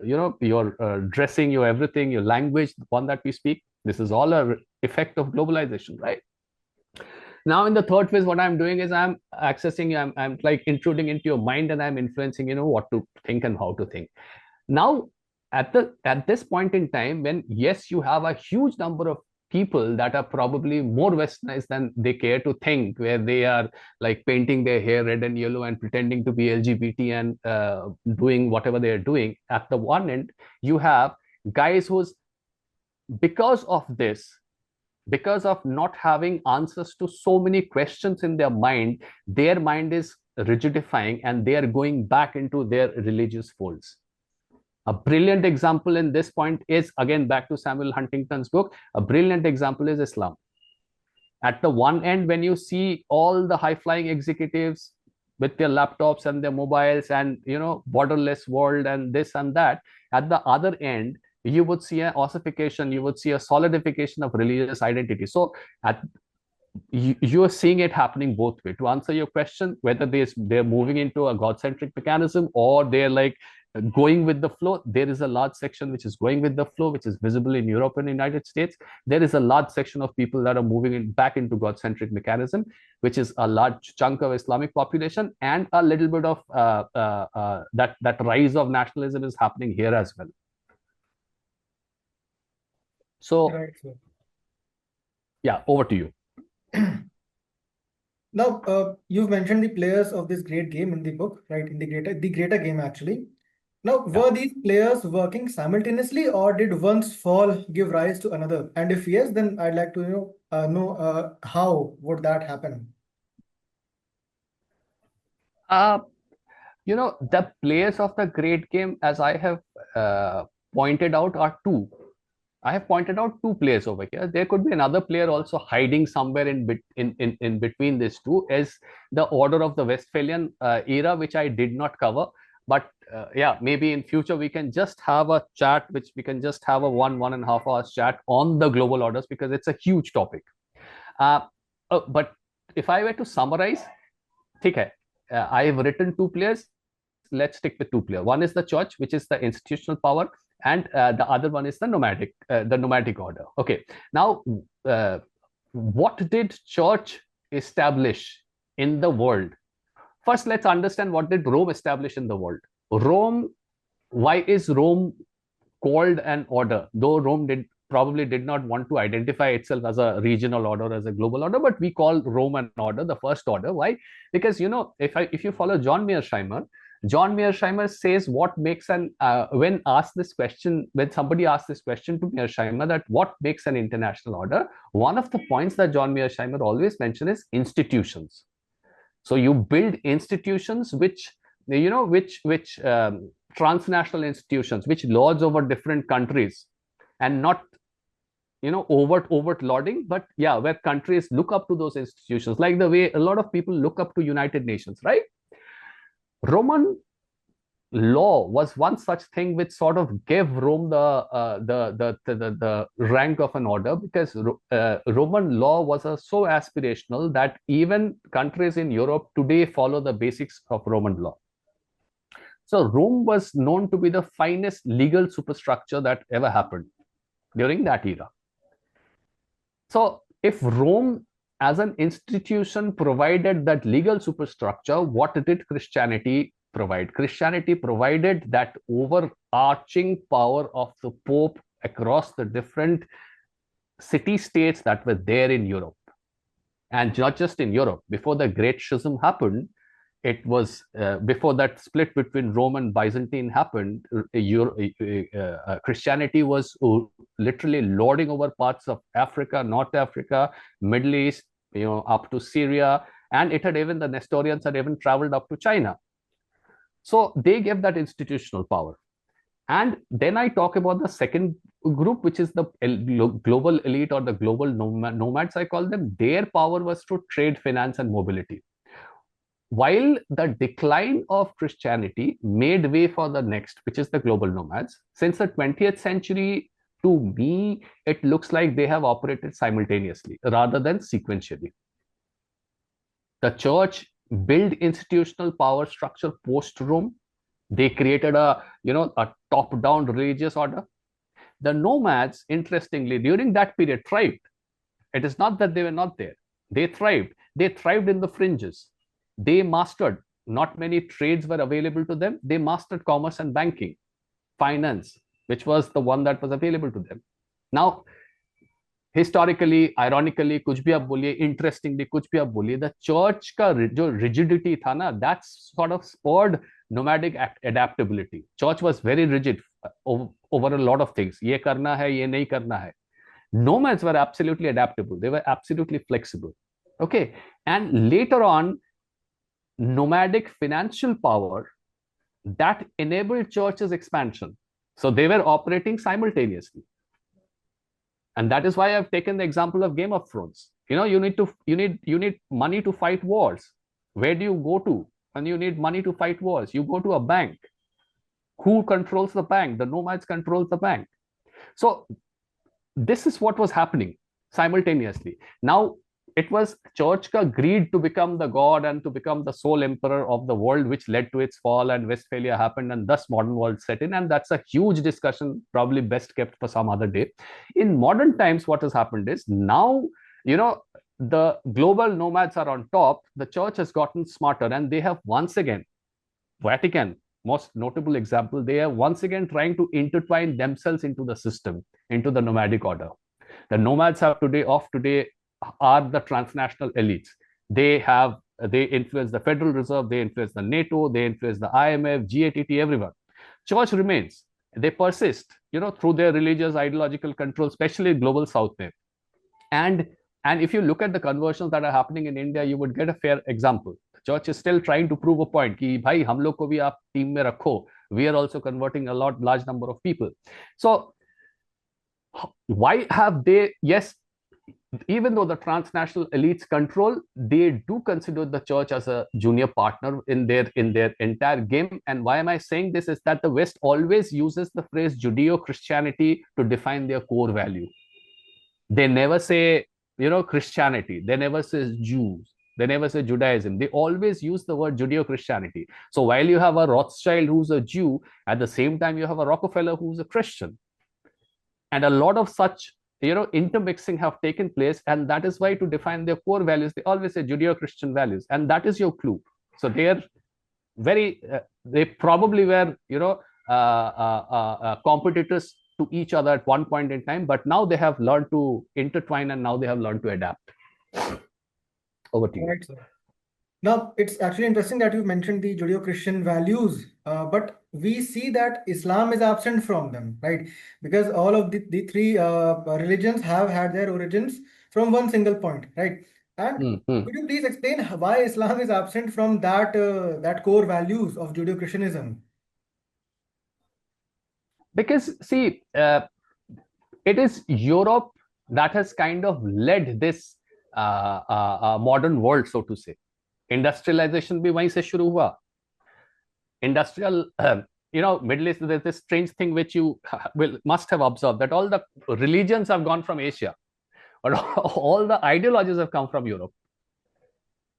your dressing, your everything, your language, the one that we speak. This is all a effect of globalization, right? Now in the third phase, what I'm doing is I'm accessing, I'm like intruding into your mind, and I'm influencing, what to think and how to think. Now at this point in time, when yes, you have a huge number of people that are probably more westernized than they care to think, where they are like painting their hair red and yellow and pretending to be LGBT and doing whatever they are doing. At the one end, you have guys who's, because of this, because of not having answers to so many questions in their mind is rigidifying, and they are going back into their religious folds. A brilliant example in this point is, again, back to Samuel Huntington's book, a brilliant example is Islam. At the one end, when you see all the high flying executives with their laptops and their mobiles and borderless world and this and that, at the other end you would see an ossification, you would see a solidification of religious identity. So you are seeing it happening both way. To answer your question, whether they're moving into a god-centric mechanism or they're like going with the flow, there is a large section which is going with the flow, which is visible in Europe and United States. There is a large section of people that are moving back into god-centric mechanism, which is a large chunk of Islamic population, and a little bit of that rise of nationalism is happening here as well. So Right, sir. Yeah, over to you. Now, you've mentioned the players of this great game in the book, right? In the greater game, actually. Now, were these players working simultaneously, or did one's fall give rise to another? And if yes, then I'd like to know how would that happen? The players of the great game, as I have pointed out, are two. I have pointed out two players over here. There could be another player also hiding somewhere in between these two, as the Order of the Westphalian era, which I did not cover. But yeah, maybe in future we can just have a chat, which we can just have a 1.5 hours chat on the global orders, because it's a huge topic. But if I were to summarize, okay, I have written two players. Let's stick with two players. One is the church, which is the institutional power, and the other one is the nomadic order. Okay, now what did church establish in the world? First, let's understand what did Rome establish in the world. Why is Rome called an order? Though Rome probably did not want to identify itself as a regional order, as a global order, but we call Rome an order, the first order. Why? Because if you follow John Mearsheimer says what makes when somebody asked this question to Mearsheimer, that what makes an international order, one of the points that John Mearsheimer always mentions is institutions. So you build institutions which transnational institutions, which lords over different countries, and not overt lording, but yeah, where countries look up to those institutions, like the way a lot of people look up to United Nations, right? Roman law was one such thing which sort of gave Rome the rank of an order, because Roman law was so aspirational that even countries in Europe today follow the basics of Roman law. So Rome was known to be the finest legal superstructure that ever happened during that era. So if Rome as an institution provided that legal superstructure, what did Christianity provide? Christianity provided that overarching power of the Pope across the different city-states that were there in Europe. And not just in Europe. Before the Great Schism happened, it was before that split between Rome and Byzantine happened, Christianity was literally lording over parts of Africa, North Africa, Middle East, up to Syria, and the Nestorians had even traveled up to China. So they gave that institutional power. And then I talk about the second group, which is the global elite, or the global nomads, I call them. Their power was through trade, finance, and mobility. While the decline of Christianity made way for the next, which is the global nomads, since the 20th century, to me, it looks like they have operated simultaneously rather than sequentially. The church built institutional power structure post-Rome. They created a top-down religious order. The nomads, interestingly, during that period thrived. It is not that they were not there. They thrived. They thrived in the fringes. They mastered, not many trades were available to them. They mastered commerce and banking, finance, which was the one that was available to them. Now, historically ironically कुछ भी आप बोलिए interestingly कुछ भी आप बोलिए the church का जो रिजिडिटी था ना that's sort of spurred nomadic adaptability. Church was very rigid over a lot of things. ये करना है ये नहीं करना है. Nomads were absolutely adaptable. They were absolutely flexible. Okay, and later on nomadic financial power that enabled church's expansion. So they were operating simultaneously. And that is why I've taken the example of Game of Thrones. You need money to fight wars. Where do you go to when you need money to fight wars? You go to a bank. Who controls the bank? The nomads control the bank. So this is what was happening simultaneously. Now it was church ka greed to become the god and to become the sole emperor of the world, which led to its fall, and Westphalia happened, and thus modern world set in. And that's a huge discussion, probably best kept for some other day. In modern times, what has happened is now, the global nomads are on top. The church has gotten smarter, and they have once again, Vatican, most notable example, they are once again trying to intertwine themselves into the system, into the nomadic order. The nomads of today are the transnational elites. They influence the Federal Reserve, they influence the NATO, they influence the IMF, GATT, everyone. Church remains. They persist, through their religious ideological control, especially global South. And if you look at the conversions that are happening in India, you would get a fair example. The church is still trying to prove a point कि भाई हम लोग को भी आप team में रखो. We are also converting a large number of people. So why have they? Yes, even though the transnational elites control, they do consider the church as a junior partner in their entire game. And why am I saying this is that the West always uses the phrase Judeo-Christianity to define their core value. They never say, Christianity. They never say Jews. They never say Judaism. They always use the word Judeo-Christianity. So while you have a Rothschild who's a Jew, at the same time you have a Rockefeller who's a Christian. And a lot of such intermixing have taken place, and that is why to define their core values, they always say Judeo-Christian values, and that is your clue. So they are they probably were, competitors to each other at one point in time, but now they have learned to intertwine, and now they have learned to adapt. Over to you. Right, sir. Now, it's actually interesting that you mentioned the Judeo-Christian values, but we see that Islam is absent from them, right? Because all of the three religions have had their origins from one single point, right? And could you please explain why Islam is absent from that core values of Judeo-Christianism? Because, see, it is Europe that has kind of led this modern world, so to say. Industrialization भी वहीं से शुरू हुआ. Industrial, Middle East, there's this strange thing which you must have observed, that all the religions have gone from Asia, but all the ideologies have come from Europe.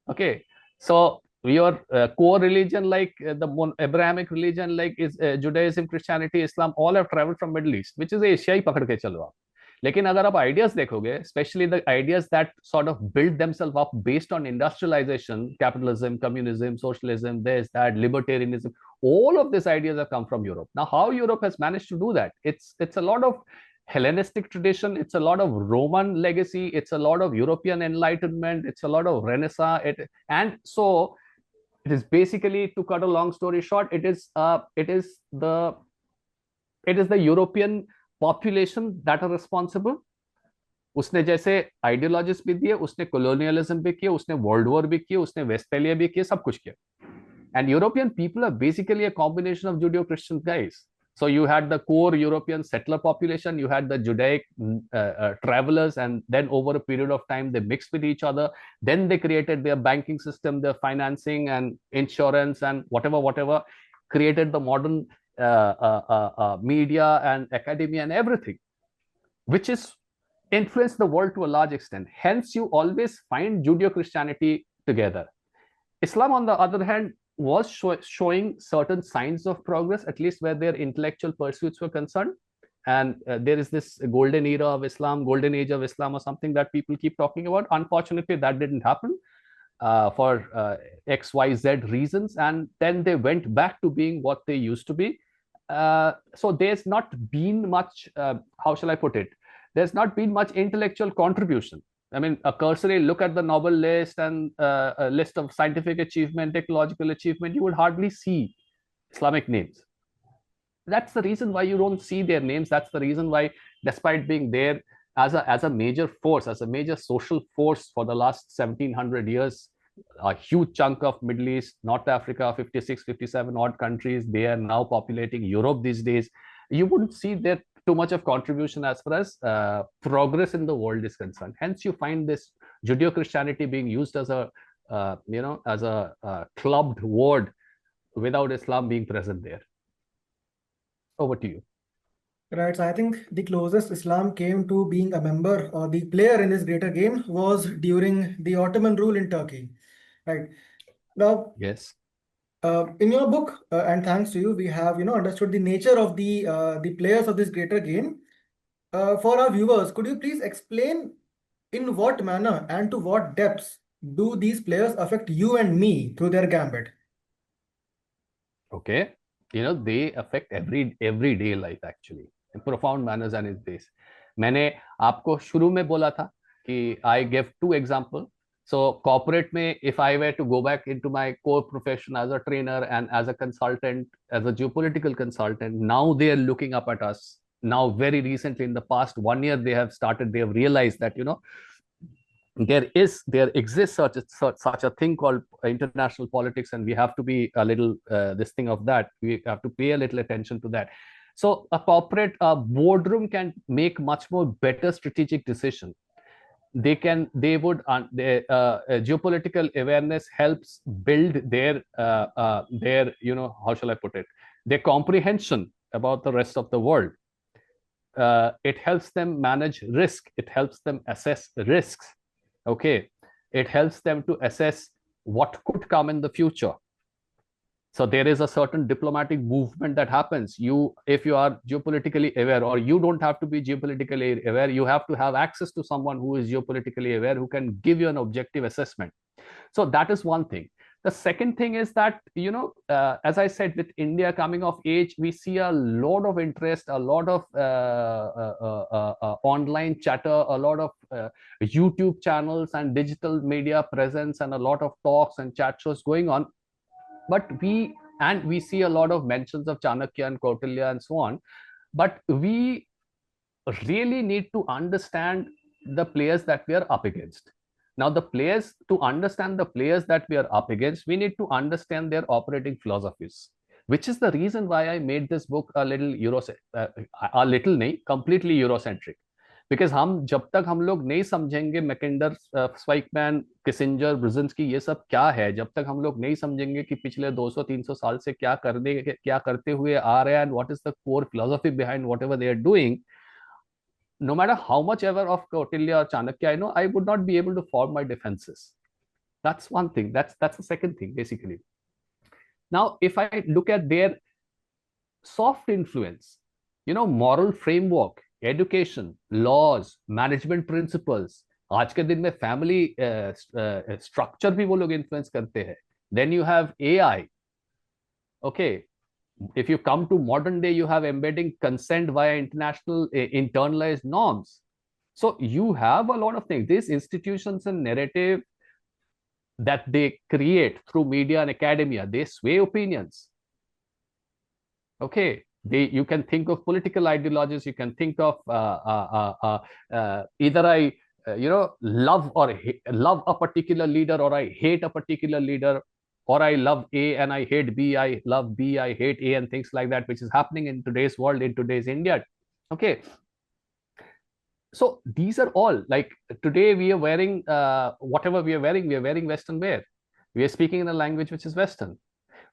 Okay, so your core religion, like the Abrahamic religion, like is Judaism, Christianity, Islam, all have traveled from Middle East, which is Asia ही पकड़ के चलो आप. लेकिन अगर आप ideas देखोगे, especially the ideas that sort of build themselves up based on industrialization, capitalism, communism, socialism, this, that, libertarianism, all of these ideas have come from Europe. Now, how Europe has managed to do that? It's a lot of Hellenistic tradition, it's a lot of Roman legacy, it's a lot of European Enlightenment, it's a lot of Renaissance, and so it is basically, to cut a long story short, it is the European population that are responsible. उसने जैसे ideologies भी दिए, उसने colonialism भी किया, उसने world war भी किया, उसने वेस्टफेलिया भी किया, सब कुछ किया. And European people are basically a combination of Judeo-Christian guys. So you had the core European settler population, you had the Judaic travelers, and then over a period of time they mixed with each other. Then they created their banking system, their financing and insurance and whatever, created the modern media and academia and everything, which is influenced the world to a large extent. Hence, you always find Judeo-Christianity together. Islam, on the other hand, was showing certain signs of progress, at least where their intellectual pursuits were concerned. and there is this golden era of Islam, golden age of Islam, or something that people keep talking about. Unfortunately, that didn't happen for XYZ reasons, and then they went back to being what they used to be. So there's not been much, how shall I put it? There's not been much intellectual contribution. I mean, a cursory look at the Nobel list and a list of scientific achievement, technological achievement, you would hardly see Islamic names. That's the reason why you don't see their names. That's the reason why, despite being there as a major force, as a major social force for the last 1700 years, a huge chunk of Middle East, North Africa, 56, 57 odd countries, they are now populating Europe these days. You wouldn't see there too much of contribution as far as progress in the world is concerned. Hence, you find this Judeo-Christianity being used as a as a clubbed word without Islam being present there. Over to you. Right, so I think the closest Islam came to being a member or the player in this greater game was during the Ottoman rule in Turkey. Right. Now, Yes. in your book, and thanks to you, we have understood the nature of the players of this greater game. For our viewers, could you please explain in what manner and to what depths do these players affect you and me through their gambit? Okay. They affect everyday life actually in profound manners and in this. मैंने आपको शुरू में बोला था कि I gave two examples. So corporate में, if I were to go back into my core profession as a trainer and as a consultant, as a geopolitical consultant, now they are looking up at us. Now, very recently, in the past 1 year, they have realized that, there exists such a thing called international politics, and we have to be a little this thing of that. We have to pay a little attention to that. So a corporate boardroom can make much more better strategic decision. Geopolitical awareness helps build their how shall I put it, their comprehension about the rest of the world. It helps them manage risk. It helps them assess risks. Okay, it helps them to assess what could come in the future. So there is a certain diplomatic movement that happens. If you are geopolitically aware, or you don't have to be geopolitically aware, you have to have access to someone who is geopolitically aware, who can give you an objective assessment. So that is one thing. The second thing is that, as I said, with India coming of age, we see a lot of interest, a lot of online chatter, a lot of YouTube channels and digital media presence, and a lot of talks and chat shows going on. But we see a lot of mentions of Chanakya and Kautilya and so on. But we really need to understand the players that we are up against. Now, to understand the players that we are up against, we need to understand their operating philosophies, which is the reason why I made this book a little completely Eurocentric. Because जब तक हम लोग नहीं समझेंगे मैकेंडर, स्वाइकमैन, Kissinger, ब्रिजेंस्की ये सब क्या है, जब तक हम लोग नहीं समझेंगे कि पिछले 200-300 साल से क्या करते हुए आ रहे हैं, and what is the core philosophy behind whatever they are doing, no matter how much ever of Kautilya or Chanakya I know, I would not be able to form my defenses. That's one thing. That's the second thing, basically. Now, if I look at their soft influence, moral framework, education, laws, management principles, आज के दिन में family structure भी वो लोग influence करते हैं. Then you have AI. Okay. If you come to modern day, you have embedding consent via international internalized norms. So you have a lot of things. These institutions and narrative that they create through media and academia, they sway opinions. Okay, you can think of political ideologies. You can think of either I love a particular leader, or I hate a particular leader, or I love A and I hate B, I love B, I hate A, and things like that, which is happening in today's world, in today's India. Okay. So these are all, like, today we are wearing whatever we are wearing Western wear. We are speaking in a language which is Western.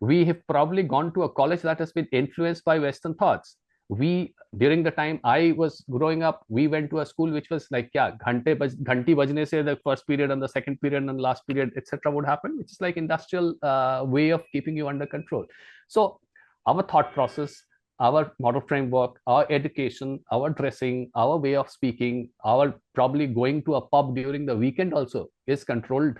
We have probably gone to a college that has been influenced by Western thoughts. During the time I was growing up, we went to a school which was like, ghanti bajne se the first period and the second period and the last period, etc. would happen, which is like industrial way of keeping you under control. So our thought process, our moral framework, our education, our dressing, our way of speaking, our probably going to a pub during the weekend also is controlled.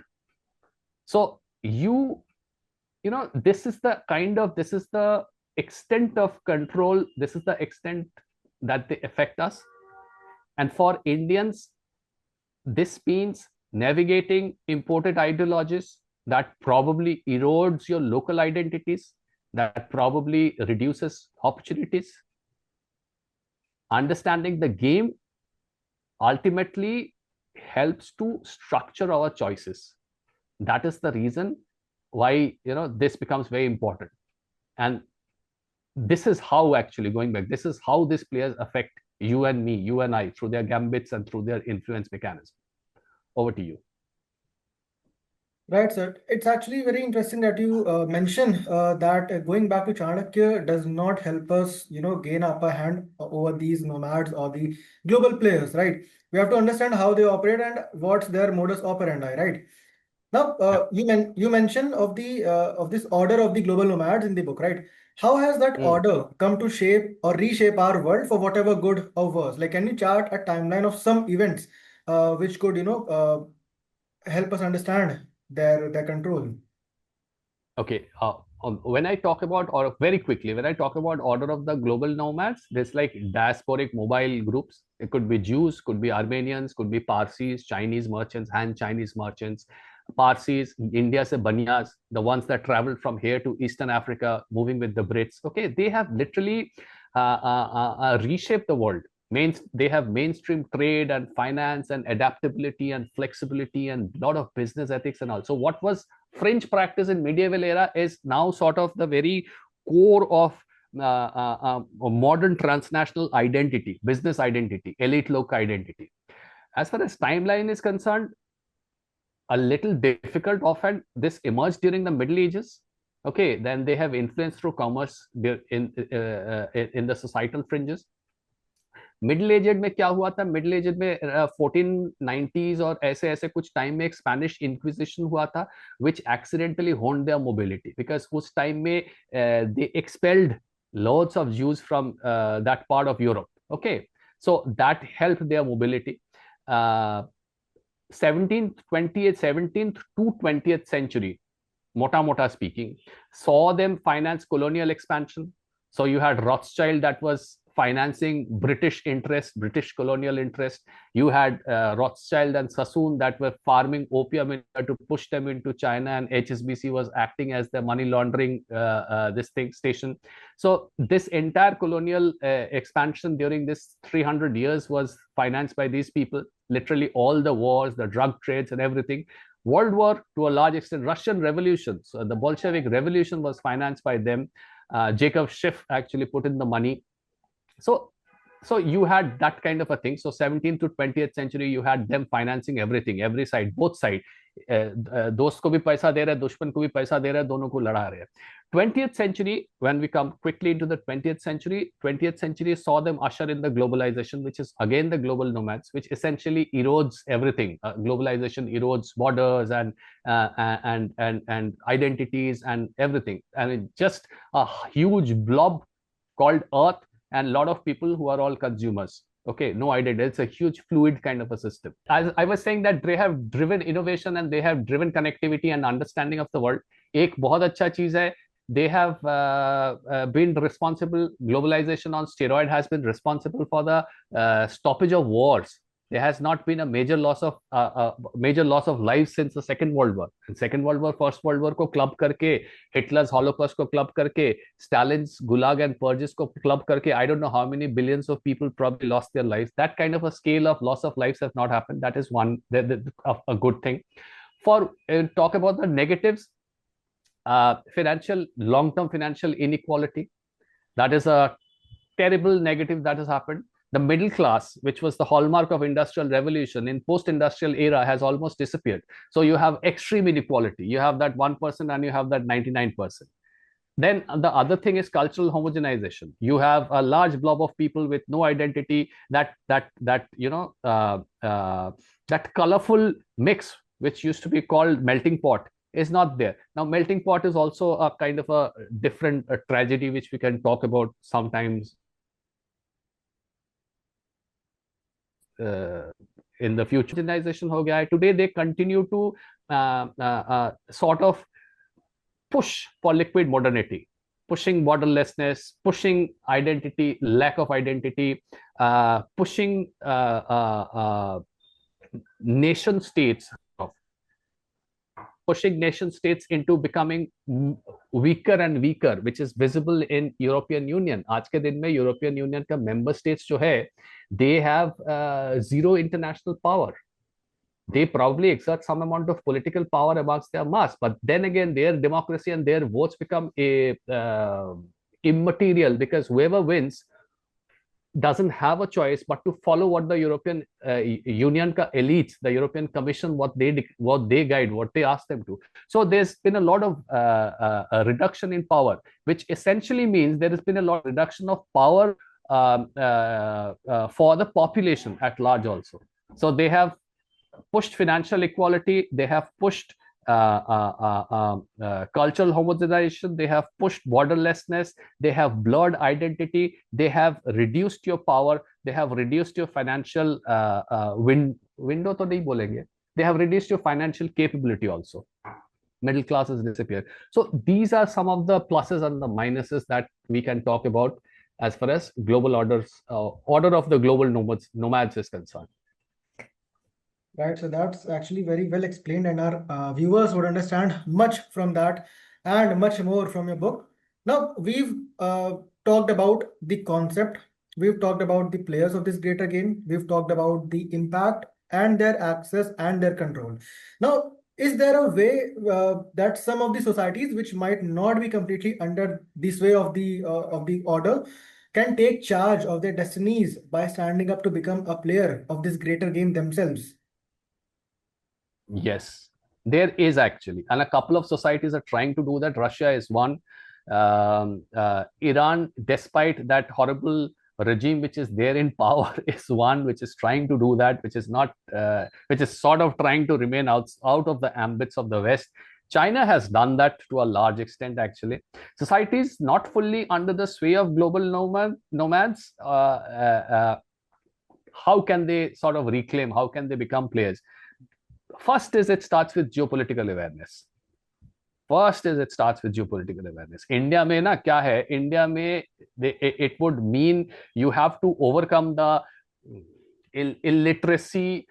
So this is the extent of control, this is the extent that they affect us. And for Indians, this means navigating imported ideologies that probably erodes your local identities, that probably reduces opportunities. Understanding the game ultimately helps to structure our choices. That is the reason why this becomes very important. And this is how, actually going back, this is how these players affect you and me, you and I, through their gambits and through their influence mechanism. Over to you. Right, sir. It's actually very interesting that you mention that going back to Chanakya does not help us, gain upper hand over these nomads or the global players, right? We have to understand how they operate and what's their modus operandi, right? Now, you mentioned of the of this order of the global nomads in the book, right? How has that order come to shape or reshape our world for whatever good or worse? Like, can you chart a timeline of some events which could, help us understand their control? Okay. When I talk about, or very quickly, when I talk about order of the global nomads, there's like diasporic mobile groups. It could be Jews, could be Armenians, could be Parsis, Chinese merchants, Han Chinese merchants, Parsis, India se Banyas, the ones that traveled from here to Eastern Africa, moving with the Brits. Okay, they have literally reshaped the world. They have mainstream trade and finance and adaptability and flexibility and a lot of business ethics and all. So what was fringe practice in medieval era is now sort of the very core of modern transnational identity, business identity, elite local identity. As far as timeline is concerned, a little difficult. Often this emerged during the Middle Ages. Okay, then they have influence through commerce in the societal fringes. Middle Ages में क्या हुआ था, middle Ages में 1490s और ऐसे ऐसे कुछ time में एक स्पेनिश इंक्विजिशन हुआ था which accidentally honed their mobility, because उस टाइम में they expelled loads of Jews from that part of Europe. Okay, so that helped their mobility. 17th 20th 17th to 20th century, mota speaking, saw them finance colonial expansion. So you had Rothschild that was financing British interest, British colonial interest. You had Rothschild and Sassoon that were farming opium to push them into China, and HSBC was acting as the money laundering station. So this entire colonial expansion during this 300 years was financed by these people. Literally all the wars, the drug trades and everything. World War, to a large extent, Russian Revolution, so the Bolshevik Revolution was financed by them. Jacob Schiff actually put in the money. So you had that kind of a thing. So 17th to 20th century, you had them financing everything, every side, both sides. दोस्त को भी पैसा दे रहे हैं, दुश्मन को भी पैसा दे रहे हैं, दोनों को लड़ा रहे हैं. 20th century, when we come quickly into the 20th century saw them usher in the globalization, which is again the global nomads, which essentially erodes everything. Globalization erodes borders and identities and everything. I mean, just a huge blob called Earth, and a lot of people who are all consumers. Okay, no idea. It's a huge fluid kind of a system. As I was saying, that they have driven innovation and they have driven connectivity and understanding of the world. एक बहुत अच्छा चीज है. They have been responsible. Globalization on steroid has been responsible for the stoppage of wars. There has not been a major loss of lives since the Second World War. And Second World War, First World War को club करके, Hitler's Holocaust को club करके, Stalin's Gulag and purges को club करके, I don't know how many billions of people probably lost their lives. That kind of a scale of loss of lives has not happened. That is one a good thing. For talk about the negatives, long-term financial inequality. That is a terrible negative that has happened. The middle class, which was the hallmark of industrial revolution, in post-industrial era has almost disappeared. So you have extreme inequality. You have that 1% and you have that 99%. Then the other thing is cultural homogenization. You have a large blob of people with no identity, that colorful mix, which used to be called melting pot is not there. Now, melting pot is also a kind of a different tragedy, which we can talk about sometimes in the future. Organization ho gaya hai. Today, they continue to sort of push for liquid modernity, pushing borderlessness, pushing identity, lack of identity, pushing nation states, pushing nation states into becoming weaker and weaker, which is visible in European Union. आज के दिन में European Union का member states जो है, they have zero international power. They probably exert some amount of political power amongst their mass, but then again, their democracy and their votes become immaterial, because whoever wins doesn't have a choice but to follow what the European Union ka elites, the European Commission, what they guide, what they ask them to. So there's been a lot of a reduction in power, which essentially means there has been a lot of reduction of power for the population at large also. So they have pushed financial equality, they have pushed cultural homogenization, they have pushed borderlessness, they have blurred identity, they have reduced your power, they have reduced your financial window to nahi bolenge, they have reduced your financial capability also. Middle class has disappeared. So these are some of the pluses and the minuses that we can talk about as far as global orders, order of the global nomads is concerned. Right, so that's actually very well explained, and our viewers would understand much from that and much more from your book. Now, we've talked about the concept, we've talked about the players of this greater game, we've talked about the impact and their access and their control. Now, is there a way that some of the societies which might not be completely under the sway of the order can take charge of their destinies by standing up to become a player of this greater game themselves? Yes, there is actually, and a couple of societies are trying to do that. Russia is one. Iran, despite that horrible regime which is there in power, is one which is trying to do that, which is not, which is sort of trying to remain out of the ambits of the West. China has done that to a large extent, actually. Societies not fully under the sway of global nomads, how can they sort of reclaim? How can they become players? First is it starts with geopolitical awareness. India में ना क्या है? India में it would mean you have to overcome the illiteracy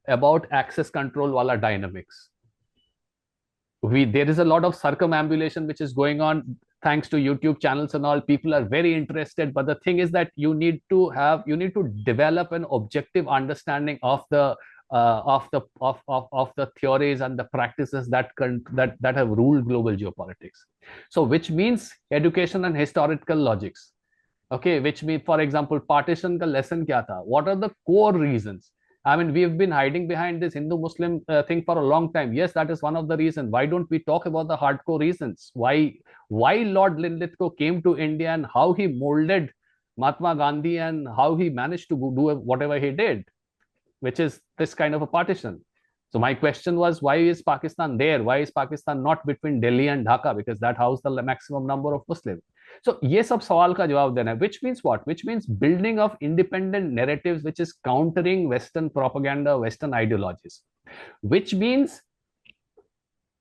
about access control wala dynamics. There is a lot of circumambulation which is going on thanks to YouTube channels and all. People are very interested, but the thing is that you need to develop an objective understanding of the theories and the practices that have ruled global geopolitics. So which means education and historical logics. Okay, which means, for example, partition ka lesson kya tha? What are the core reasons? I mean, we've been hiding behind this Hindu-Muslim thing for a long time. Yes, that is one of the reasons. Why don't we talk about the hardcore reasons? Why Lord Linlithgow came to India and how he molded Mahatma Gandhi and how he managed to do whatever he did, which is this kind of a partition. So my question was, why is Pakistan there? Why is Pakistan not between Delhi and Dhaka? Because that housed the maximum number of Muslims. So ये सब सवाल का जवाब देना है, which means what? Which means building of independent narratives, which is countering Western propaganda, Western ideologies. Which means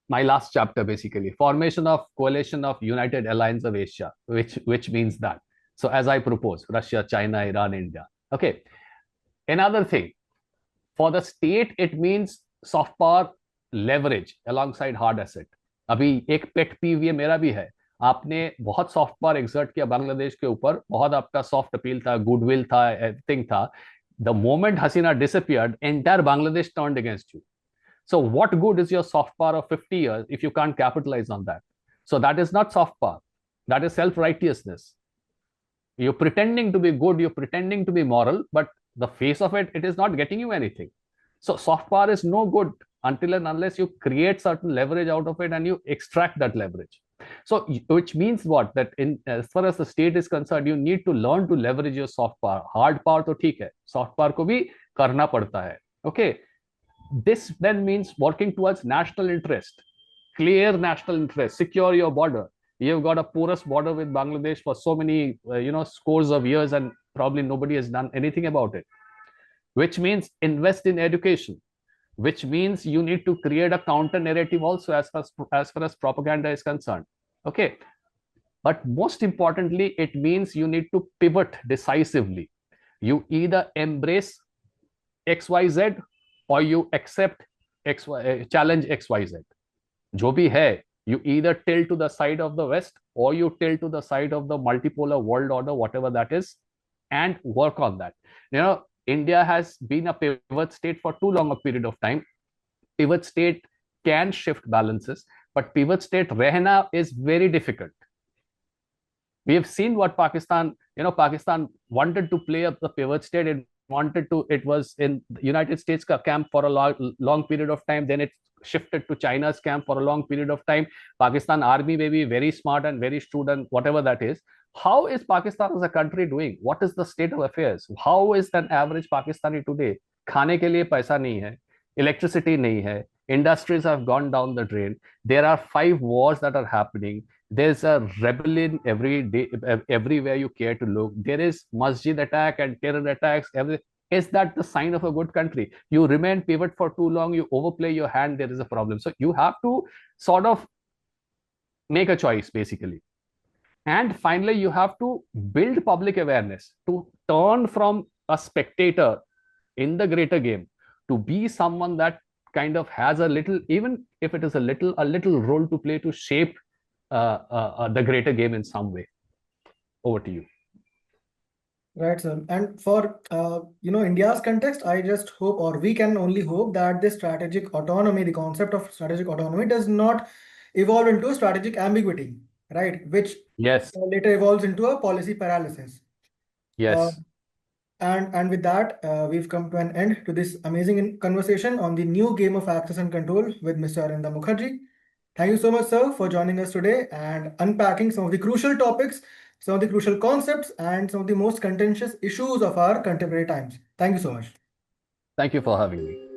my last chapter, basically, formation of coalition of United Alliance of Asia, which means that. So as I propose, Russia, China, Iran, India. Okay. Another thing, for the state, it means soft power leverage alongside hard asset. अभी एक पेट पीव ये मेरा भी है. आपने बहुत soft power exert किया बांग्लादेश के ऊपर, बहुत आपका सॉफ्ट अपील था, गुडविल था, एवरीथिंग था. The moment Hasina disappeared, entire Bangladesh turned against you. So what good is your soft power of 50 years if you can't capitalize on that? So that is not soft power. That is self-righteousness. You're pretending to be good, you're pretending to be moral, but the face of it, it is not getting you anything. So soft power is no good until and unless you create certain leverage out of it and you extract that leverage. So which means what? That as far as the state is concerned, you need to learn to leverage your soft power. Hard power to theek hai, soft power ko bhi karna padta hai. Okay. This then means working towards national interest, clear national interest, secure your border. You've got a porous border with Bangladesh for so many, scores of years, and probably nobody has done anything about it. Which means invest in education, which means you need to create a counter narrative also as far as propaganda is concerned. Okay, but most importantly, it means you need to pivot decisively. You either embrace XYZ or you accept challenge XYZ. जो भी है, you either tilt to the side of the West or you tilt to the side of the multipolar world order, whatever that is, and work on that. India has been a pivot state for too long a period of time. Pivot state can shift balances, but pivot state rehna is very difficult. We have seen what Pakistan wanted to play up the pivot state. It was in the United States camp for a long period of time. Then it shifted to China's camp for a long period of time. Pakistan army may be very smart and very shrewd and whatever that is. How is Pakistan as a country doing? What is the state of affairs? How is an average Pakistani today? खाने के लिए पैसा नहीं है, electricity नहीं है, industries have gone down the drain. There are 5 wars that are happening. There's a rebellion every day, everywhere you care to look. There is masjid attack and terror attacks. Is that the sign of a good country? You remain pivot for too long, you overplay your hand, there is a problem. So you have to sort of make a choice, basically. And finally, you have to build public awareness to turn from a spectator in the greater game to be someone that kind of has a little, even if it is a little role to play to shape the greater game in some way. Over to you. Right, sir. And for India's context, I just hope, or we can only hope, that this strategic autonomy, the concept of strategic autonomy, does not evolve into strategic ambiguity, right? Which Yes. later evolves into a policy paralysis. Yes. And with that, we've come to an end to this amazing conversation on the new game of access and control with Mr. Arindam Mukherjee. Thank you so much, sir, for joining us today and unpacking some of the crucial topics, some of the crucial concepts, and some of the most contentious issues of our contemporary times. Thank you so much. Thank you for having me.